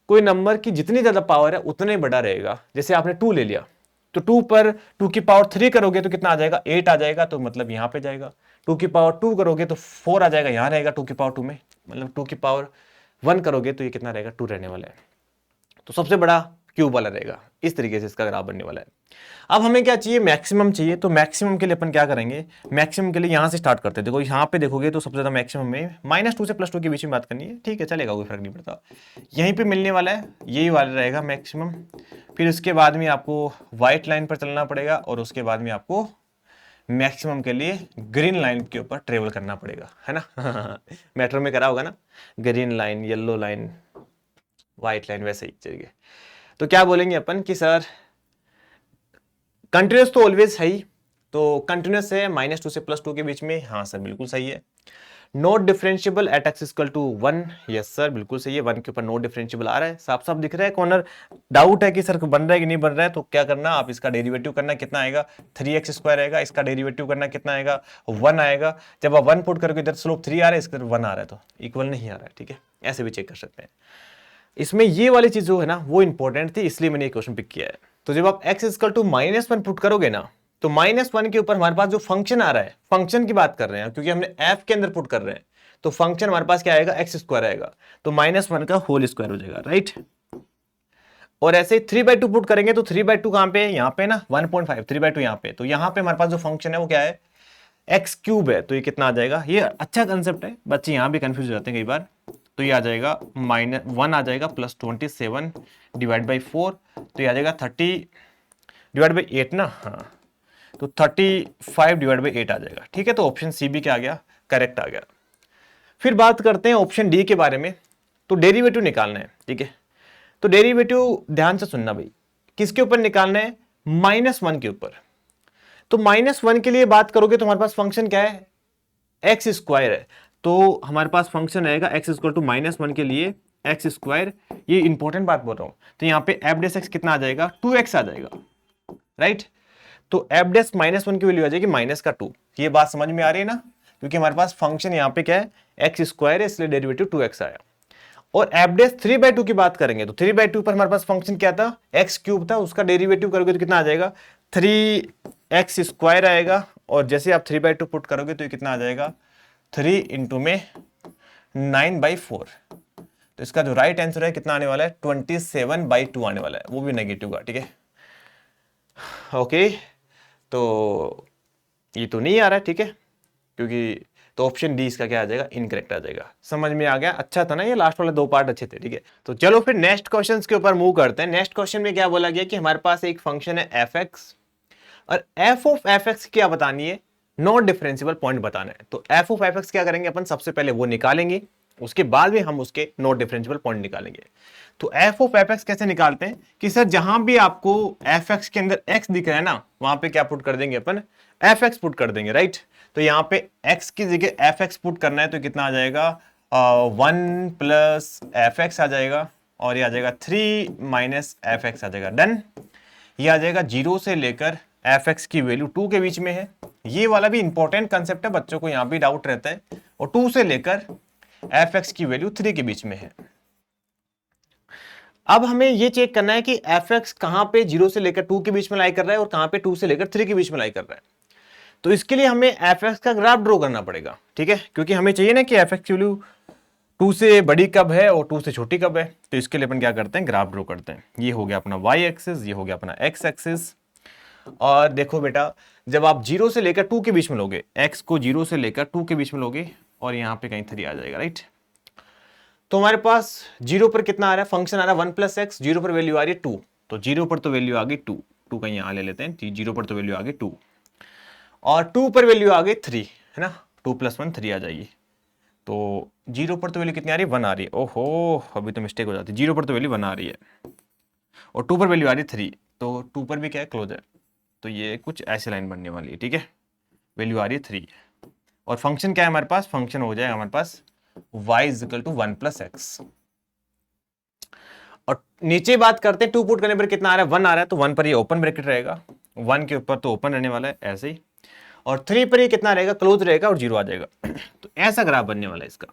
कोई नंबर की जितनी ज्यादा पावर है उतना ही बड़ा रहेगा। जैसे आपने 2 ले लिया, तो 2 पर 2 की पावर 3 करोगे तो कितना आ जाएगा, 8 आ जाएगा, तो मतलब यहां पे जाएगा। 2 की पावर 2 करोगे तो 4 आ जाएगा, यहां रहेगा 2 की पावर 2 में, मतलब 2 की पावर 1 करोगे तो ये कितना रहेगा, 2 रहने वाला है। तो सबसे बड़ा क्यूब वाला रहेगा। इस तरीके से इसका ग्राफ बनने वाला है। अब हमें क्या चाहिए, मैक्सिमम चाहिए। तो मैक्सिमम के लिए अपन क्या करेंगे, मैक्सिमम के लिए यहां से स्टार्ट करते हैं। देखो यहाँ पे देखोगे तो सबसे ज्यादा मैक्सिमम में -2 से +2 के बीच में बात करनी है, ठीक है, चलेगा, कोई फर्क नहीं पड़ता। यहीं पे मिलने वाला है, यही वाला रहेगा मैक्सिमम। फिर उसके बाद में आपको व्हाइट लाइन पर चलना पड़ेगा और उसके बाद में आपको मैक्सिमम के लिए ग्रीन लाइन के ऊपर ट्रेवल करना पड़ेगा, है ना। मेट्रो में करा होगा ना, green line, yellow line, white line, वैसे ही चलिए। तो क्या बोलेंगे अपन कि सर कंटिन्यूस तो ऑलवेज है ही, तो कंटिन्यूस है -2 से +2 के बीच में, हाँ सर बिल्कुल सही है। Not differentiable at x equal to 1, yes sir बिल्कुल सही है। 1 के ऊपर नॉट डिफरेंशिएबल आ रहा है, साफ साफ दिख रहा है कॉर्नर। डाउट है कि सर बन रहा है कि नहीं बन रहा है, तो क्या करना, आप इसका डेरिवेटिव करना, कितना आएगा, 3x² आएगा। इसका डेरिवेटिव करना कितना आएगा, 1 आएगा। जब आप 1 पुट करोगे इधर स्लोप 3 आ रहा है, इसका 1 आ रहा है, तो इक्वल नहीं आ रहा है, ठीक है, ऐसे भी चेक कर सकते हैं। इसमें ये वाली चीज जो है ना वो इंपॉर्टेंट थी, इसलिए मैंने ये क्वेश्चन पिक किया है। तो जब आप x इक्वल टू -1 पुट करोगे ना, तो -1 के ऊपर हमारे पास जो फंक्शन आ रहा है, फंक्शन की बात कर रहे हैं क्योंकि हमने f के अंदर पुट कर रहे हैं, तो फंक्शन हमारे पास क्या आएगा, x² आएगा, तो -1 का होल स्क्वायर हो जाएगा, राइट। और ऐसे 3/2 पुट करेंगे तो 3/2 कहां पे है, यहाँ पे ना 1.5, 3/2 यहाँ पे, तो यहाँ पे हमारे पास जो फंक्शन है वो क्या है, x³ है, तो ये कितना आ जाएगा। ये अच्छा कंसेप्ट है, बच्चे यहाँ भी कंफ्यूज हो जाते हैं कई बार। तो ये आ जाएगा -1 आ जाएगा +27 डिवाइड बाई 4, तो ये आ जाएगा 30 डिवाइड बाई 8 ना, हाँ, तो 35 डिवाइड बाई 8 आ जाएगा, ठीक है। तो ऑप्शन सी भी क्या आ गया, करेक्ट आ गया। फिर बात करते हैं ऑप्शन डी के बारे में। तो डेरिवेटिव निकालना है, ठीक है। तो डेरिवेटिव ध्यान से सुनना भाई, किसके ऊपर निकालना है, -1 के ऊपर। तो -1 के लिए बात करोगे तो हमारे पास फंक्शन क्या है, x² है, तो हमारे पास फंक्शन रहेगा x इक्वल टू -1 के लिए x²। ये इंपॉर्टेंट बात बोल रहा हूं, तो यहाँ पे f' कितना आ जाएगा, 2x आ जाएगा, राइट। तो f' -1 की वैल्यू आ जाएगी -2। ये बात समझ में आ रही है ना, क्योंकि हमारे पास फंक्शन यहाँ पे क्या है, x² है, इसलिए डेरिवेटिव 2x आया। और f' 3/2 की बात करेंगे तो 3/2 पर हमारे पास फंक्शन क्या था, x³ था, उसका डेरिवेटिव करोगे तो कितना आ जाएगा, 3x² आएगा। और जैसे आप 3/2 पुट करोगे तो ये कितना आ जाएगा, 3 इंटू में 9/4। तो इसका जो राइट आंसर है कितना आने वाला है, 27/2 आने वाला है, वो भी नेगेटिव का, ठीक है। ओके, तो ये तो नहीं आ रहा है, ठीक है, क्योंकि तो ऑप्शन डी इसका क्या आ जाएगा, इनकरेक्ट आ जाएगा। समझ में आ गया, अच्छा था ना, ये लास्ट वाले 2 पार्ट अच्छे थे, ठीक है। तो चलो फिर नेक्स्ट क्वेश्चन के ऊपर मूव करते हैं। नेक्स्ट क्वेश्चन में क्या बोला गया कि हमारे पास एक फंक्शन है f(x) और f ऑफ f(x) क्या बतानी है, नॉट डिफरेंशिएबल पॉइंट बताना है। तो f ऑफ f(x) क्या करेंगे अपन, सबसे पहले वो निकालेंगे, उसके बाद में हम उसके नॉट डिफरेंशिएबल पॉइंट निकालेंगे। तो f ऑफ f(x) कैसे निकालते हैं कि सर जहां भी आपको f(x) के अंदर x दिख रहा है ना, वहां पे क्या पुट कर देंगे अपन, f(x) पुट कर देंगे, राइट। तो यहाँ पे x की जगह f(x) पुट करना है, तो कितना आ जाएगा, 1 प्लस f(x) आ जाएगा, और ये आ जाएगा 3 माइनस f(x) आ जाएगा, डन। ये आ जाएगा 0 से लेकर f(x) की वैल्यू 2 के बीच में है। ये वाला भी इंपॉर्टेंट कंसेप्ट है, बच्चों को यहाँ भी डाउट रहता है। और 2 से लेकर f(x) की वैल्यू 3 के बीच में है। अब हमें ये चेक करना है कि f(x) कहां पे 0 से लेकर 2 के बीच में लाई कर रहा है और कहां पे 2 से लेकर 3 के बीच में लाई कर रहा है। तो इसके लिए हमें f(x) का ग्राफ ड्रॉ करना पड़ेगा, ठीक है, क्योंकि हमें चाहिए ना कि f(x) की वैल्यू 2 से बड़ी कब है और 2 से छोटी कब है। तो इसके लिए अपन क्या करते हैं, ग्राफ ड्रॉ करते हैं। ये हो गया अपना y एक्सिस, ये हो गया अपना x एक्सिस। और देखो बेटा, जब आप 0 से लेकर 2 के बीच में लोगे, x को 0 से लेकर 2 के बीच में लोगे, और यहाँ पे कहीं 3 आ जाएगा, राइट। तो हमारे पास 0 पर कितना आ रहा है, फंक्शन आ रहा है 1 प्लस एक्स, 0 पर वैल्यू आ रही है 2, तो 0 पर तो वैल्यू आ गई 2 का यहाँ ले लेते हैं, 0 पर तो वैल्यू आ गई 2। और 2 पर वैल्यू आ गई 3, है ना, 2 + 1 3 आ जाएगी। तो 0 पर तो वैल्यू कितनी आ रही है, 1 आ रही है। ओहो, अभी तो मिस्टेक हो जाती है, 0 पर तो वैल्यू 1 आ रही है और 2 पर वैल्यू आ रही है 3, तो 2 पर भी क्या है, क्लोज है। तो ये कुछ ऐसी लाइन बनने वाली है, ठीक है, वैल्यू आ रही है 3 और फंक्शन क्या है हमारे पास, फंक्शन हो जाएगा हमारे पास y = 1 + x। और नीचे बात करते हैं, 2 पुट करने पर कितना आ रहा है, 1 आ रहा है, तो 1 पर ये ओपन ब्रैकेट रहेगा, 1 के ऊपर तो ओपन रहने वाला है ऐसे ही, और 3 पर ये कितना रहेगा, क्लोज रहेगा और 0 आ जाएगा। तो ऐसा ग्राफ बनने वाला है इसका।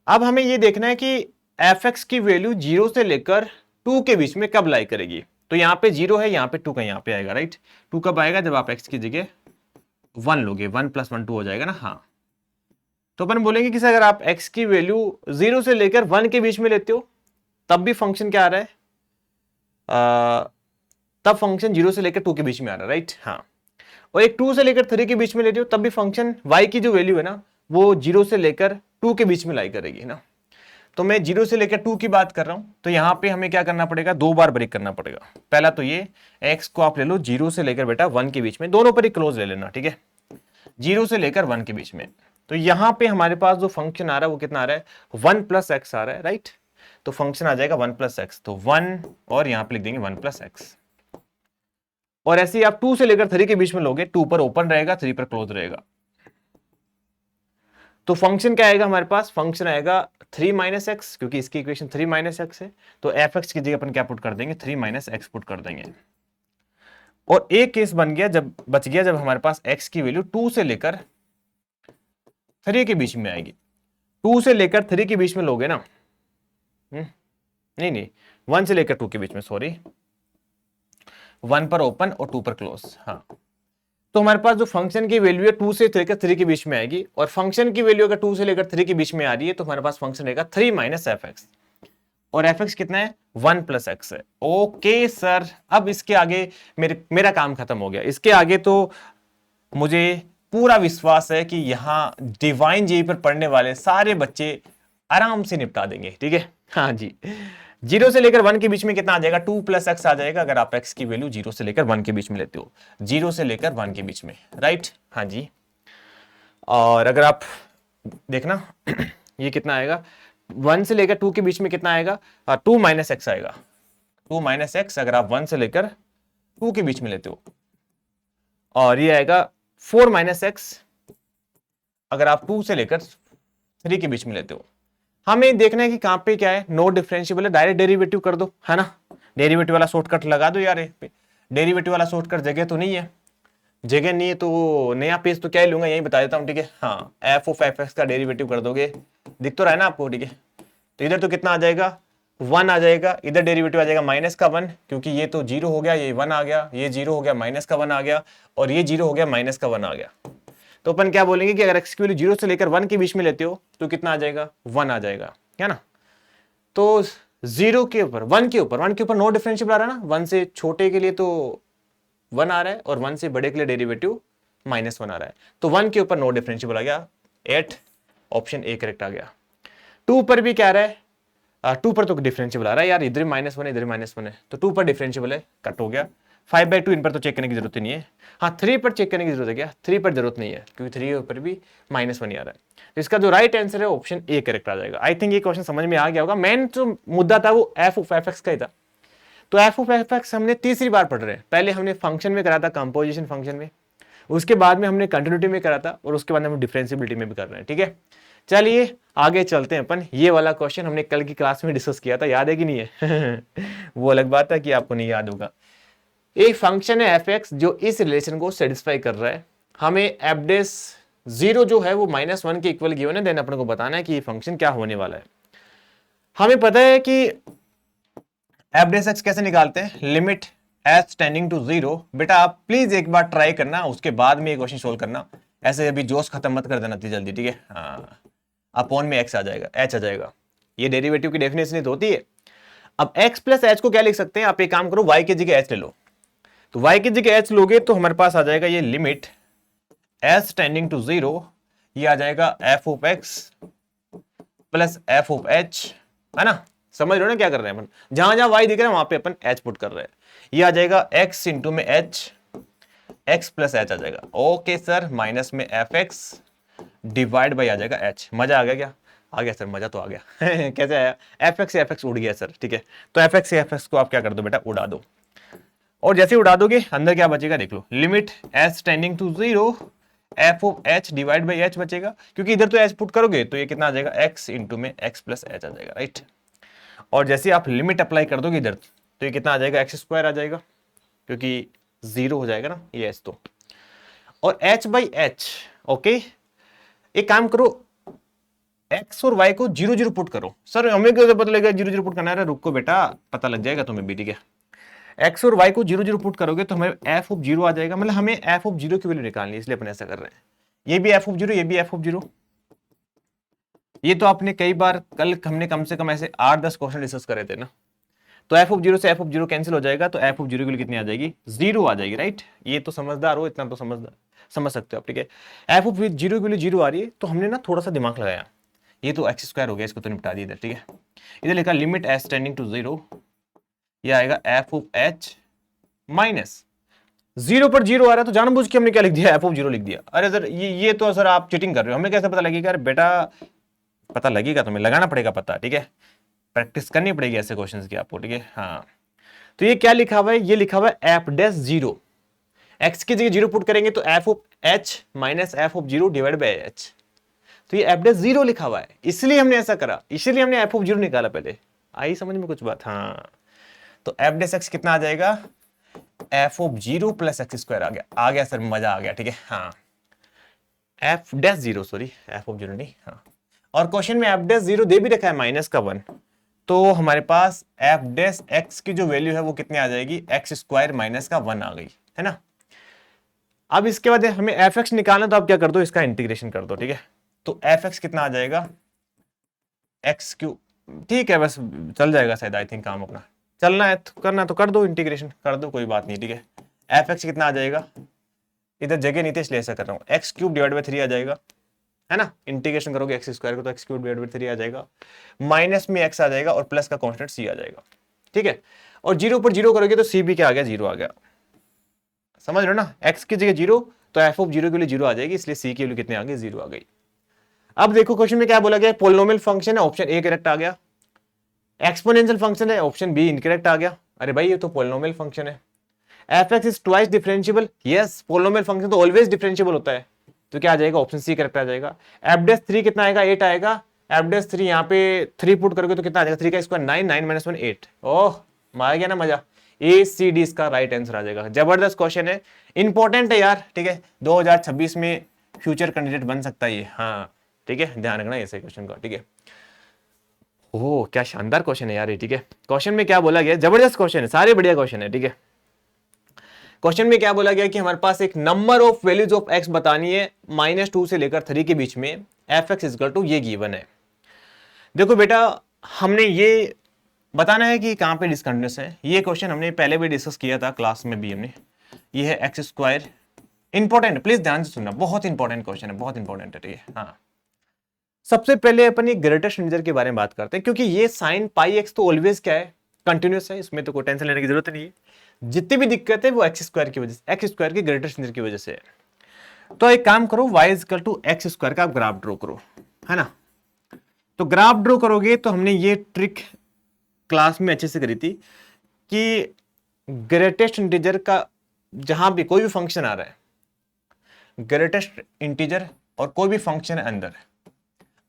अब हमें ये देखना है कि f(x) की वैल्यू 0 से लेकर 2 के बीच में कब लाई करेगी। तो यहाँ पे 0 है, यहाँ पे 2 का यहाँ पे आएगा, राइट। 2 कब आएगा, जब आप x की जगह 1 लोगे, 1 + 1 2 हो जाएगा ना, हाँ। तो अपन बोलेंगे कि अगर आप x की वैल्यू 0 से लेकर 1 के बीच में लेते हो तब भी फंक्शन क्या आ रहा है, तब फंक्शन 0 से लेकर 2 के बीच में आ रहा है, राइट, हाँ। और एक 2 से लेकर 3 के बीच में लेते हो तब भी फंक्शन y की जो वैल्यू है ना वो 0 से लेकर 2 के बीच में लाई करेगी, है ना। तो मैं 0 से लेकर 2 की बात कर रहा हूं, तो यहां पे हमें क्या करना पड़ेगा, 2 बार ब्रेक करना पड़ेगा। पहला तो ये x को आप ले लो 0 से लेकर बेटा 1 के बीच में, दोनों पर ही क्लोज ले लेना, ठीक है, 0 से लेकर 1 के बीच में। तो यहां पे हमारे पास जो फंक्शन आ रहा है वो कितना आ रहा है, 1 + x आ रहा है, राइट। तो फंक्शन आ जाएगा 1 + x, तो 1 और यहां पे लिख देंगे 1 + x। और ऐसे ही आप 2 से लेकर 3 के बीच में लोगे, 2 पर ओपन रहेगा, 3 पर क्लोज रहेगा। तो फंक्शन क्या आएगा हमारे पास, फंक्शन आएगा 3 - x, क्योंकि इसकी इक्वेशन 3 - x है, तो f(x) की जगह अपन क्या पुट कर देंगे, 3 - x पुट कर देंगे। और एक केस बच गया जब हमारे पास x की वैल्यू 2 से लेकर 3 के बीच में आएगी। 2 से लेकर 3 के बीच में लोगे ना, नहीं 1 से लेकर 2 के बीच में, सॉरी, 1 पर ओपन और 2 पर क्लोज, हाँ। तो हमारे पास जो फंक्शन की वैल्यू है 2 से लेकर 3 के बीच में आएगी, और फंक्शन की वैल्यू अगर 2 से लेकर 3 के बीच में आ रही है तो हमारे पास फंक्शन रहेगा 3 - f(x), और f(x) कितना है, 1 + x है। ओके सर, अब इसके आगे मेरा काम खत्म हो गया। इसके आगे तो मुझे पूरा विश्वास है कि यहां डिवाइन जेई पर पढ़ने वाले सारे बच्चे आराम से निपटा देंगे, ठीक है, हाँ जी। 0 से लेकर 1 के बीच में कितना आ जाएगा, 2 + x आ जाएगा, अगर आप x की वैल्यू 0 से लेकर 1 के बीच में लेते हो, 0 से लेकर 1 के बीच में, राइट, हाँ जी। और अगर आप देखना ये कितना आएगा, 1 से लेकर 2 के बीच में कितना आएगा, 2 - x आएगा, 2 - x अगर आप 1 से लेकर 2 के बीच में लेते हो, और ये आएगा 4 - x अगर आप 2 से लेकर 3 के बीच में लेते हो। हमें देखना है कि कहां पे क्या है, नो डिफरेंशिएबल है, डायरेक्ट डेरिवेटिव कर दो, है ना, डेरिवेटिव वाला शॉर्टकट लगा दो यार। डेरिवेटिव वाला शॉर्टकट जगह तो नहीं है, जगह नहीं है तो नया पेज तो क्या ही लूंगा, यही बता देता हूं, ठीक है, हाँ। f(f(x) का डेरिवेटिव कर दोगे, दिख तो रहा है ना आपको, ठीक है। तो इधर तो कितना आ जाएगा, 1 आ जाएगा, इधर डेरिवेटिव आ जाएगा -1, क्योंकि ये तो 0 हो गया, ये 1 आ गया, ये 0 हो गया, -1 आ गया, और ये 0 हो गया, -1 आ गया। तो अपन क्या बोलेंगे कि अगर x की वैल्यू 0 से लेकर 1 के बीच में लेते हो तो कितना आ जाएगा, 1 आ जाएगा, है ना। तो 0 के ऊपर 1 के ऊपर नो डिफरेंशिएबल आ रहा है ना, 1 से छोटे के लिए तो 1 आ रहा है और 1 से बड़े के लिए डेरिवेटिव -1 आ रहा है, तो 1 के ऊपर नो डिफरेंशिएबल आ गया, 8 ऑप्शन ए करेक्ट आ गया। 2 पर भी क्या आ रहा है, 2 पर तो डिफरेंशिएबल आ रहा है यार, इधर -1 इधर -1 है, तो 2 पर डिफरेंशिएबल है, कट हो गया। 5/2 इन पर तो चेक करने की जरूरत नहीं है, हाँ 3 पर चेक करने की जरूरत है क्या, 3 पर जरूरत नहीं है, क्योंकि 3 पर भी -1 ही आ रहा है। तो इसका जो राइट आंसर है ऑप्शन ए करेक्ट आ जाएगा। आई थिंक ये क्वेश्चन समझ में आ गया होगा। मेन जो मुद्दा था वो f(f(x) का ही था। तो f(f(x) हमने तीसरी बार पढ़ रहे हैं, पहले हमने फंक्शन में करा था, कंपोजिशन फंक्शन में, उसके बाद में हमने कंटिन्यूटी में करा था, और उसके बाद हम डिफरेंशिएबिलिटी में भी कर रहे हैं, ठीक है। चलिए आगे चलते हैं अपन। ये वाला क्वेश्चन हमने कल की क्लास में डिस्कस किया था, याद है कि नहीं है वो अलग बात है कि आपको नहीं याद होगा। एक फंक्शन है f(x) जो इस रिलेशन को सेटिस्फाई कर रहा है, हमें f(0) जो है वो -1 के इक्वल गिवन है, देन अपन को बताना है कि ये फंक्शन क्या होने वाला है। हमें पता है कि f(x) कैसे निकालते हैं, लिमिट s टेंडिंग टू 0। बेटा आप प्लीज एक बार ट्राई करना, उसके बाद में ये क्वेश्चन सोल्व करना, ऐसे अभी जोश खत्म मत कर देना जल्दी, ठीक है। हाँ, अपॉन में x आ जाएगा, h आ जाएगा, ये डेरिवेटिव की डेफिनेशन तो होती है। अब x + h को क्या लिख सकते हैं, आप एक काम करो, y की जगह h ले लो, तो y की जगह h लोगे तो हमारे पास आ जाएगा ये लिमिट s टेंडिंग टू 0, ये आ जाएगा f(x) + f(h), है ना। समझ रहे हो ना क्या कर रहे हैं अपन, जहां जहां y दिख रहा है वहां पे अपन h पुट कर रहे हैं। ये आ जाएगा x × में h एक्स प्लस एच आ जाएगा। ओके सर, माइनस में एफ एक्स डिवाइड बाई आ जाएगा एच। मजा आ गया क्या? आ गया सर, मजा तो आ गया। कैसे आया? एफ एक्स से एफ एक्स उड़ गया सर, ठीक है। तो एफ एक्स से एफ एक्स को आप क्या कर दो बेटा, उड़ा दो। और जैसे उड़ा दोगे अंदर क्या बचेगा देख लो, limit h tending to zero f of h divide by h बचेगा, क्योंकि इधर तो एच पुट करोगे तो ये कितना आ जाएगा, एक्स इंटू में एक्स प्लस एच आ जाएगा, राइट। और जैसे आप लिमिट अप्लाई कर दोगे इधर तो ये कितना आ जाएगा, एक्स स्क्वायर आ जाएगा, क्योंकि जीरो हो जाएगा ना ये एच तो। और एच बाई एच, ओके, एक काम करो, एक्स और वाई को जीरो जीरो पुट करो। सर हमें क्यों पता लगेगा जीरो जीरो पुट करना है? रुको बेटा, पता लग जाएगा तुम्हें भी, ठीक है। एक्स और वाई को जीरो जीरो पुट करोगे तो हमें एफ ऑफ जीरो आ जाएगा, मतलब हमें एफ ऑफ जीरो की वैल्यू निकालनी है, इसलिए अपन ऐसा कर रहे हैं। ये भी एफ ऑफ जीरो, ये भी एफ ऑफ जीरो। ये तो आपने कई बार, कल हमने कम से कम ऐसे 8-10 क्वेश्चन डिस्कस करे थे ना। तो एफ ऑफ जीरो से एफ ऑफ जीरो कैंसिल हो जाएगा, तो एफ ऑफ जीरो की वैल्यू कितनी आ जाएगी, जीरो आ जाएगी, राइट। ये तो समझदार हो, इतना तो समझ सकते हो आप, ठीक है। एफ ऑफ जीरो की वैल्यू जीरो आ रही है, तो हमने ना थोड़ा सा दिमाग लगाया। ये तो एक्स स्क्वायर हो गया, इसको तो निपटा दिया इधर, ठीक है। इधर लिखा limit h tending to zero, ये आएगा f of h minus zero पर जीरो आ रहा है, तो जानबूझ के हमने क्या लिख दिया, एफ ऑफ जीरो लिख दिया। अरे सर ये तो सर आप चीटिंग कर रहे हो, हमें कैसे पता लगेगा? अरे बेटा पता लगेगा, तुम्हें लगाना पड़ेगा पता, ठीक है। प्रैक्टिस करनी पड़ेगी ऐसे क्वेश्चंस की आपको, ठीक है। हाँ, तो ये क्या लिखा हुआ है, ये लिखा हुआ है एफ डैश जीरो। एक्स की जगह जीरो पुट करेंगे तो F of h minus F of zero divide by h. तो ये एफ डैश जीरो लिखा हुआ है, इसलिए हमने ऐसा करा, इसलिए हमने एफ ऑफ जीरो निकाला पहले। आई समझ में कुछ बात? हाँ, तो एफ डैश एक्स कितना आ जाएगा, f of zero plus x square आ गया सर, मजा आ गया, ठीक है। हाँ, f dash zero, sorry f of zero नहीं, हाँ। और क्वेश्चन में एफ डैश जीरो दे भी रखा है माइनस का 1, तो हमारे पास एफ डैश एक्स की जो वैल्यू है वो कितनी आ जाएगी, एक्स स्क्वायर माइनस का 1 आ गई, है ना। अब इसके बाद हमें एफ एक्स निकालना, तो आप क्या कर दो, इसका इंटीग्रेशन कर दो, ठीक है। तो एफ एक्स कितना आ जाएगा, एक्स क्यू, ठीक है, बस चल जाएगा शायद, आई थिंक काम अपना चलना है तो करना, तो कर दो इंटीग्रेशन, कर दो, कोई बात नहीं, ठीक है। एफ एक्स कितना आ जाएगा, इधर जगह नहीं थी इसलिए ऐसा कर रहा हूँ, एक्स क्यूब डिवाइड बाई 3 आ जाएगा, है ना। इंटीग्रेशन करोगे एक्स स्क्वायर को तो एक्स क्यूब डिवाइड बाई 3 आ जाएगा, माइनस में एक्स आ जाएगा और प्लस का कांस्टेंट सी आ जाएगा, ठीक है। और जीरो पर जीरो करोगे तो सी भी क्या आ गया, जीरो आ गया। समझ रहे हो ना, एक्स की जगह जीरो तो एफ ऑफ जीरो के लिए जीरो आ जाएगी, इसलिए सी की वैल्यू कितनी आ गई, जीरो आ गई। अब देखो क्वेश्चन में क्या बोला गया, पोलिनोमियल फंक्शन है, ऑप्शन ए करेक्ट आ गया। एक्सपोनेंशियल फंक्शन है, ऑप्शन बी इनकरेक्ट आ गया। अरे भाई ये तो पोलिनोमियल फंक्शन है। F x is twice differentiable, yes, polynomial function तो ऑलवेज डिफरेंशिएबल होता है, तो क्या आ जाएगा, ऑप्शन सी करेक्ट आ जाएगा। एफ डैश 3 कितना आएगा, 8 आएगा। एफ डैश 3 यहाँ पे 3 पुट करोगे तो कितना आ जाएगा, 3 का स्क्वायर 9, 9 माइनस 1 8। ओह आ गया ना मजा, ए सी डी इसका राइट आंसर आ जाएगा। जबरदस्त क्वेश्चन है, इंपॉर्टेंट है यार, ठीक है। 2026 में फ्यूचर कैंडिडेट बन सकता है ये, हाँ ठीक है, ध्यान रखना ऐसे क्वेश्चन का, ठीक है। ओह क्या शानदार क्वेश्चन है यार ये, ठीक है। क्वेश्चन में क्या बोला गया, जबरदस्त क्वेश्चन है, सारे बढ़िया क्वेश्चन है, ठीक है। क्वेश्चन में क्या बोला गया कि हमारे पास एक number of values of x बतानी है -2 से लेकर 3 के बीच में, एफ एक्स इक्वल टू ये गिवन है। देखो बेटा हमने ये बताना है कि कहां पे डिसकंटिन्यूअस है। ये क्वेश्चन हमने पहले भी डिस्कस किया था क्लास में भी हमने। ये है एक्स स्क्वायर, इंपॉर्टेंट, प्लीज ध्यान से सुनना, बहुत इंपॉर्टेंट क्वेश्चन है, बहुत इंपॉर्टेंट है, ठीक है। हाँ, सबसे पहले अपन ये ग्रेटेस्ट इंटीजर के बारे में बात करते हैं, क्योंकि ये साइन पाई एक्स तो ऑलवेज क्या है, कंटिन्यूअस है, इसमें तो कोई टेंशन लेने की जरूरत नहीं है। जितनी भी दिक्कत है वो एक्स स्क्वायर की वजह से, एक्स स्क्वायर के ग्रेटेस्ट इंटीजर की वजह से है। तो एक काम करो, y equal to x square का आप ग्राफ ड्रॉ करो, है ना। तो ग्राफ ड्रॉ करोगे तो हमने ये ट्रिक क्लास में अच्छे से करी थी कि ग्रेटेस्ट इंटीजर का जहां भी कोई भी फंक्शन आ रहा है, ग्रेटेस्ट इंटीजर और कोई भी फंक्शन है अंदर,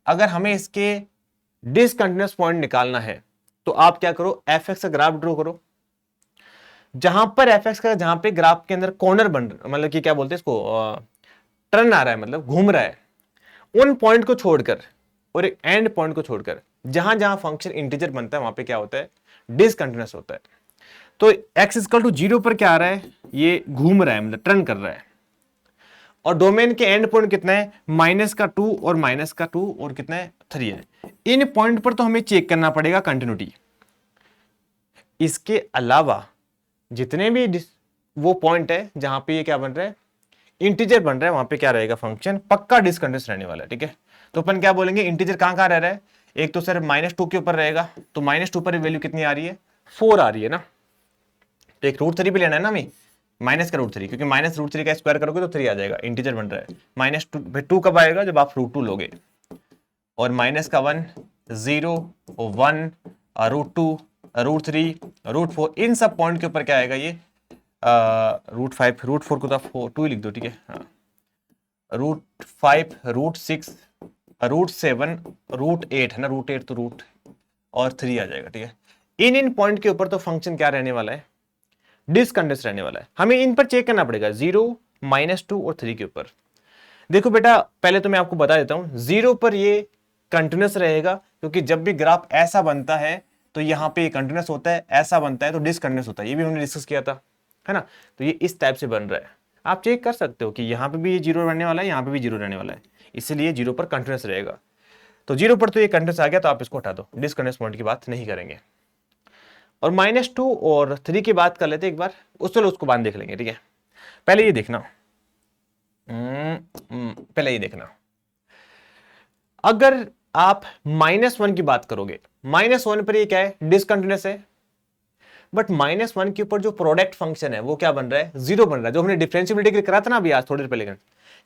अगर हमें इसके डिसकंटिन्यूअस पॉइंट निकालना है तो आप क्या करो, एफ एक्स का ग्राफ ड्रॉ करो। जहां पर एफ एक्स का, जहां पे ग्राफ के अंदर कॉर्नर बन रहा, मतलब कि क्या बोलते हैं इसको, टर्न आ रहा है, मतलब घूम रहा है, उन पॉइंट को छोड़कर और एक एंड पॉइंट को छोड़कर जहां जहां फंक्शन इंटीजर बनता है वहां पे क्या होता है, डिसकंटिन्यूअस होता है। तो एक्स इक्वल टू 0 पर क्या आ रहा है, ये घूम रहा है, मतलब टर्न कर रहा है। और डोमेन के एंड पॉइंट कितना है, -2 और -2 और कितना है, 3 है। इन पॉइंट पर तो हमें चेक करना पड़ेगा कंटिन्यूटी। इसके अलावा जितने भी वो पॉइंट है जहां पे ये क्या बन रहा है, इंटीजर बन रहा है, वहां पे क्या रहेगा, फंक्शन पक्का डिसकंटिन्यूअस रहने वाला है, ठीक है। तो अपन क्या बोलेंगे, इंटीजर कहां कहां रह रहा है, एक तो सर -2 के ऊपर रहेगा, तो -2 पर वैल्यू कितनी आ रही है, 4 आ रही है ना। तो एक √3 भी लेना है ना हमें, माइनस का रूट 3, क्योंकि माइनस रूट 3 का स्क्वायर करोगे तो 3 आ जाएगा, इंटीजर बन रहा है। -2, फिर 2 कब आएगा, जब आप रूट 2 लोगे। और माइनस का 1, 0, 1, √2, √3, √4, इन सब पॉइंट के ऊपर क्या आएगा ये √5, √4 को तो 2 ही लिख दो, ठीक है। हाँ, √5, √6, √7, √8 है ना, √8 तो रूट और 3 आ जाएगा, ठीक है। इन पॉइंट के ऊपर तो फंक्शन क्या रहने वाला है, डिसकंटिन्यूअस रहने वाला है। हमें इन पर चेक करना पड़ेगा 0, -2 और 3 के ऊपर। देखो बेटा, पहले तो मैं आपको बता देता हूं, 0 पर ये कंटिन्यूअस रहेगा, क्योंकि जब भी ग्राफ ऐसा बनता है तो यहां पे कंटिन्यूअस होता है, ऐसा बनता है तो डिसकंटिन्यूअस होता है, ये भी हमने डिस्कस किया था, है ना। तो ये इस टाइप से बन रहा है। आप चेक कर सकते हो कि यहां पे भी ये 0 रहने वाला है, यहां पे भी 0 रहने वाला है, इसलिए 0 पर कंटिन्यूअस रहेगा। तो 0 पर तो ये कंटिन्यूअस आ गया, तो आप इसको हटा दो, डिसकंटिन्यूअस पॉइंट की बात नहीं करेंगे। और -2 और 3 की बात कर लेते एक बार, चलो उसको बाद देख लेंगे, ठीक है। पहले ये देखना, पहले ये देखना, अगर आप -1 की बात करोगे, -1 पर ये क्या है, डिसकंटिन्यूअस है। बट -1 के ऊपर जो प्रोडक्ट फंक्शन है वो क्या बन रहा है, 0 बन रहा है, जो हमने डिफरेंशिएबिलिटी के लिए करा था ना अभी आज थोड़ी देर पहले,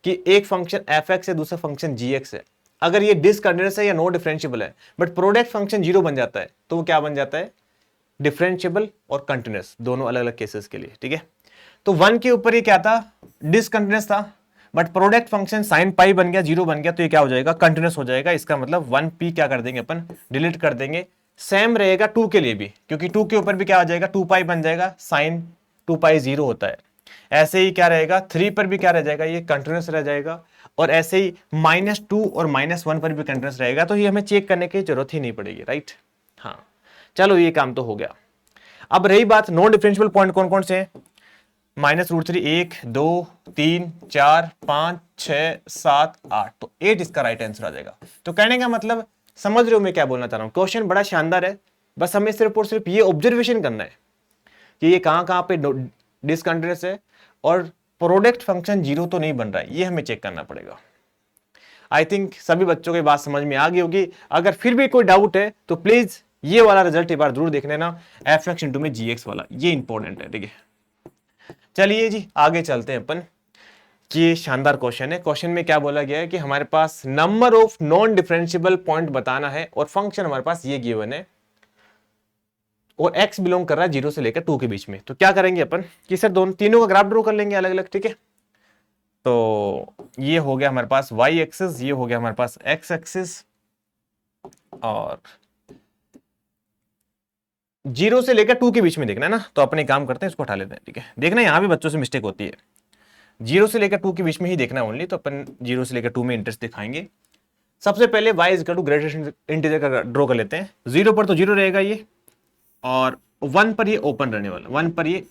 कि एक फंक्शन fx है, दूसरा फंक्शन gx है। अगर ये डिसकंटिन्यूअस है या नो डिफरेंशिएबल है, बट प्रोडक्ट फंक्शन 0 बन जाता है, तो वो क्या बन जाता है, डिफरेंशिएबल और कंटिन्यूअस, दोनों अलग अलग केसेस के लिए, ठीक है। तो 1 के ऊपर ये क्या था, डिसकंटिन्यूअस था, बट प्रोडक्ट फंक्शन sin पाई बन गया, 0 बन गया, तो ये क्या हो जाएगा, कंटिन्यूअस हो जाएगा। इसका मतलब 1p क्या कर देंगे अपन, डिलीट कर देंगे। सेम रहेगा 2 के लिए भी, क्योंकि 2 के ऊपर भी क्या आ जाएगा, 2 पाई बन जाएगा, sin 2 पाई 0 होता है। ऐसे ही क्या रहेगा, 3 पर भी क्या रह जाएगा, ये कंटिन्यूअस रह जाएगा। और ऐसे ही -2 और -1 पर भी कंटिन्यूअस रहेगा, तो ये हमें चेक करने की जरूरत ही नहीं पड़ेगी, राइट। हाँ, चलो ये काम तो हो गया। अब रही बात नॉन डिफरेंशिएबल पॉइंट कौन कौन से हैं, -√3, 1, 2, 3, 4, 5, 6, 7, 8, तो 8 इसका राइट आंसर आ जाएगा। तो कहने का मतलब समझ रहे हो मैं क्या बोलना चाह रहा हूं, क्वेश्चन बड़ा शानदार है, बस हमें सिर्फ और सिर्फ ये ऑब्जर्वेशन करना है कि ये कहां कहां पे डिसकंटिन्यूअस है और प्रोडक्ट फंक्शन 0 तो नहीं बन रहा है, ये हमें चेक करना पड़ेगा। आई थिंक सभी बच्चों की बात समझ में आ गई होगी। अगर फिर भी कोई डाउट है तो प्लीज ये वाला रिजल्ट एक बार जरूर देख लेना, fx इंटू में gx वाला, ये इंपॉर्टेंट है, ठीक है। चलिए जी आगे चलते हैं अपन, कि ये शानदार क्वेश्चन है। क्वेश्चन में क्या बोला गया है कि हमारे पास number of non differentiable point बताना है और फंक्शन हमारे पास ये गिवन है और x बिलोंग कर रहा है 0 से लेकर 2 के बीच में। तो क्या करेंगे अपन कि सर दोनों तीनों का ग्राफ ड्रॉ कर लेंगे अलग अलग, ठीक है। तो ये हो गया हमारे पास y एक्सिस, ये हो गया हमारे पास x एक्सिस, और 0 से लेकर 2 के बीच में देखना है ना, तो अपने काम करते हैं, इसको उठा लेते हैं, ठीक है। देखना यहाँ भी बच्चों से मिस्टेक होती है, 0 से लेकर 2 के बीच में ही देखना ओनली, तो अपन 0 से लेकर 2 में इंटरेस्ट दिखाएंगे। सबसे पहले y is equal to greatest integer का ड्रॉ कर लेते हैं। 0 पर तो 0 रहेगा ये, और 1 पर ये ओपन रहने वाला, 1 पर ये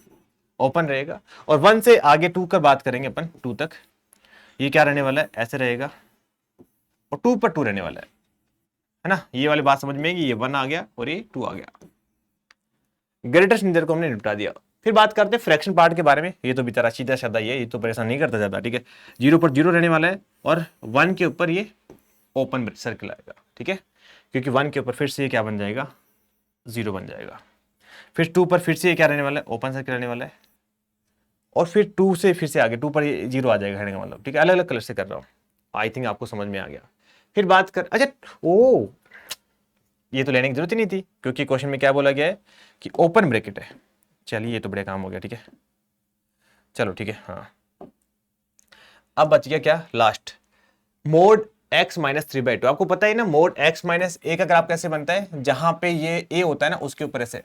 ओपन रहेगा, और 1 से आगे 2 का बात करेंगे अपन, 2 तक ये क्या रहने वाला है, ऐसे रहेगा, और 2 पर 2 रहने वाला है ना। ये वाली बात समझ में आएगी, ये 1 आ गया और ये 2 आ गया। ग्रेटेस्ट इंटीजर को हमने निपटा दिया। फिर बात करते हैं फ्रैक्शन पार्ट के बारे में। ये तो बेचारा सीधा साधा ही है, ये तो परेशान नहीं करता ज्यादा, ठीक है। 0 पर 0 रहने वाला है और 1 के ऊपर ये ओपन सर्कल आएगा, ठीक है, क्योंकि 1 के ऊपर फिर से ये क्या बन जाएगा, 0 बन जाएगा। फिर 2 पर फिर से ये क्या रहने वाला है, ओपन सर्कल रहने वाला है, और फिर 2 से फिर से आगे 2 पर ये 0 आ जाएगा, कहने का मतलब, ठीक है। अलग अलग कलर से कर रहा हूँ, आई थिंक आपको समझ में आ गया। फिर बात कर, अच्छा ओ ये तो लेने की जरूरत ही नहीं थी, क्योंकि क्वेश्चन में क्या बोला गया है कि ओपन ब्रैकेट है। चलिए ये तो बड़े काम हो गया, ठीक है, चलो ठीक है। हाँ, अब बच गया क्या, लास्ट मोड x माइनस 3/2। आपको पता है ना मोड x माइनस a का ग्राफ कैसे बनता है, जहां पे ये a होता है ना उसके ऊपर ऐसे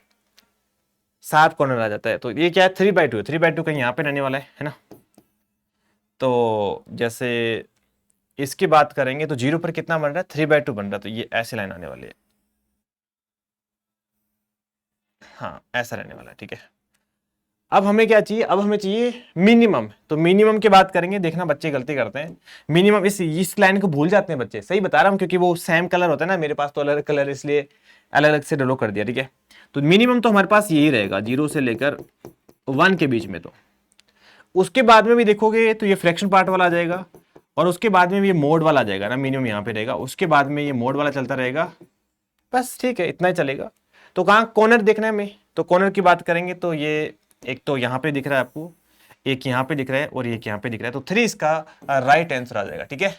शार्प कॉर्नर आ जाता है। तो ये क्या है, 3/2 है, 3/2 कहीं यहाँ पे रहने वाला है ना। तो जैसे इसकी बात करेंगे तो 0 पर कितना बन रहा है, 3/2 बन रहा है, तो ये ऐसे लाइन आने वाली है, हाँ ऐसा रहने वाला है, ठीक है। अब हमें क्या चाहिए, अब हमें चाहिए मिनिमम। तो मिनिमम की बात करेंगे, देखना बच्चे गलती करते हैं, मिनिमम इस लाइन को भूल जाते हैं बच्चे, सही बता रहा हूं, क्योंकि वो सेम कलर होता है ना, मेरे पास तो अलग अलग कलर, इसलिए अलग अलग से ड्रॉ कर दिया, ठीक है। तो मिनिमम तो हमारे पास यही रहेगा 0 से लेकर 1 के बीच में। तो उसके बाद में भी देखोगे तो ये फ्रैक्शन पार्ट वाला आ जाएगा, और उसके बाद में भी ये मोड वाला आ जाएगा ना, मिनिमम यहाँ पे रहेगा, उसके बाद में ये मोड वाला चलता रहेगा, बस ठीक है, इतना ही चलेगा। तो कहाँ कॉर्नर देखना है हमें, तो कॉर्नर की बात करेंगे तो ये एक तो यहाँ पे दिख रहा है आपको, एक यहाँ पे दिख रहा है और एक यहाँ पे दिख रहा है, तो 3 इसका राइट आंसर आ जाएगा। ठीक है,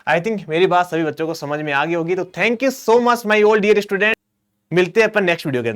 आई थिंक मेरी बात सभी बच्चों को समझ में आ गई होगी। तो thank you so much my all dear student, मिलते हैं अपन नेक्स्ट वीडियो के अंदर।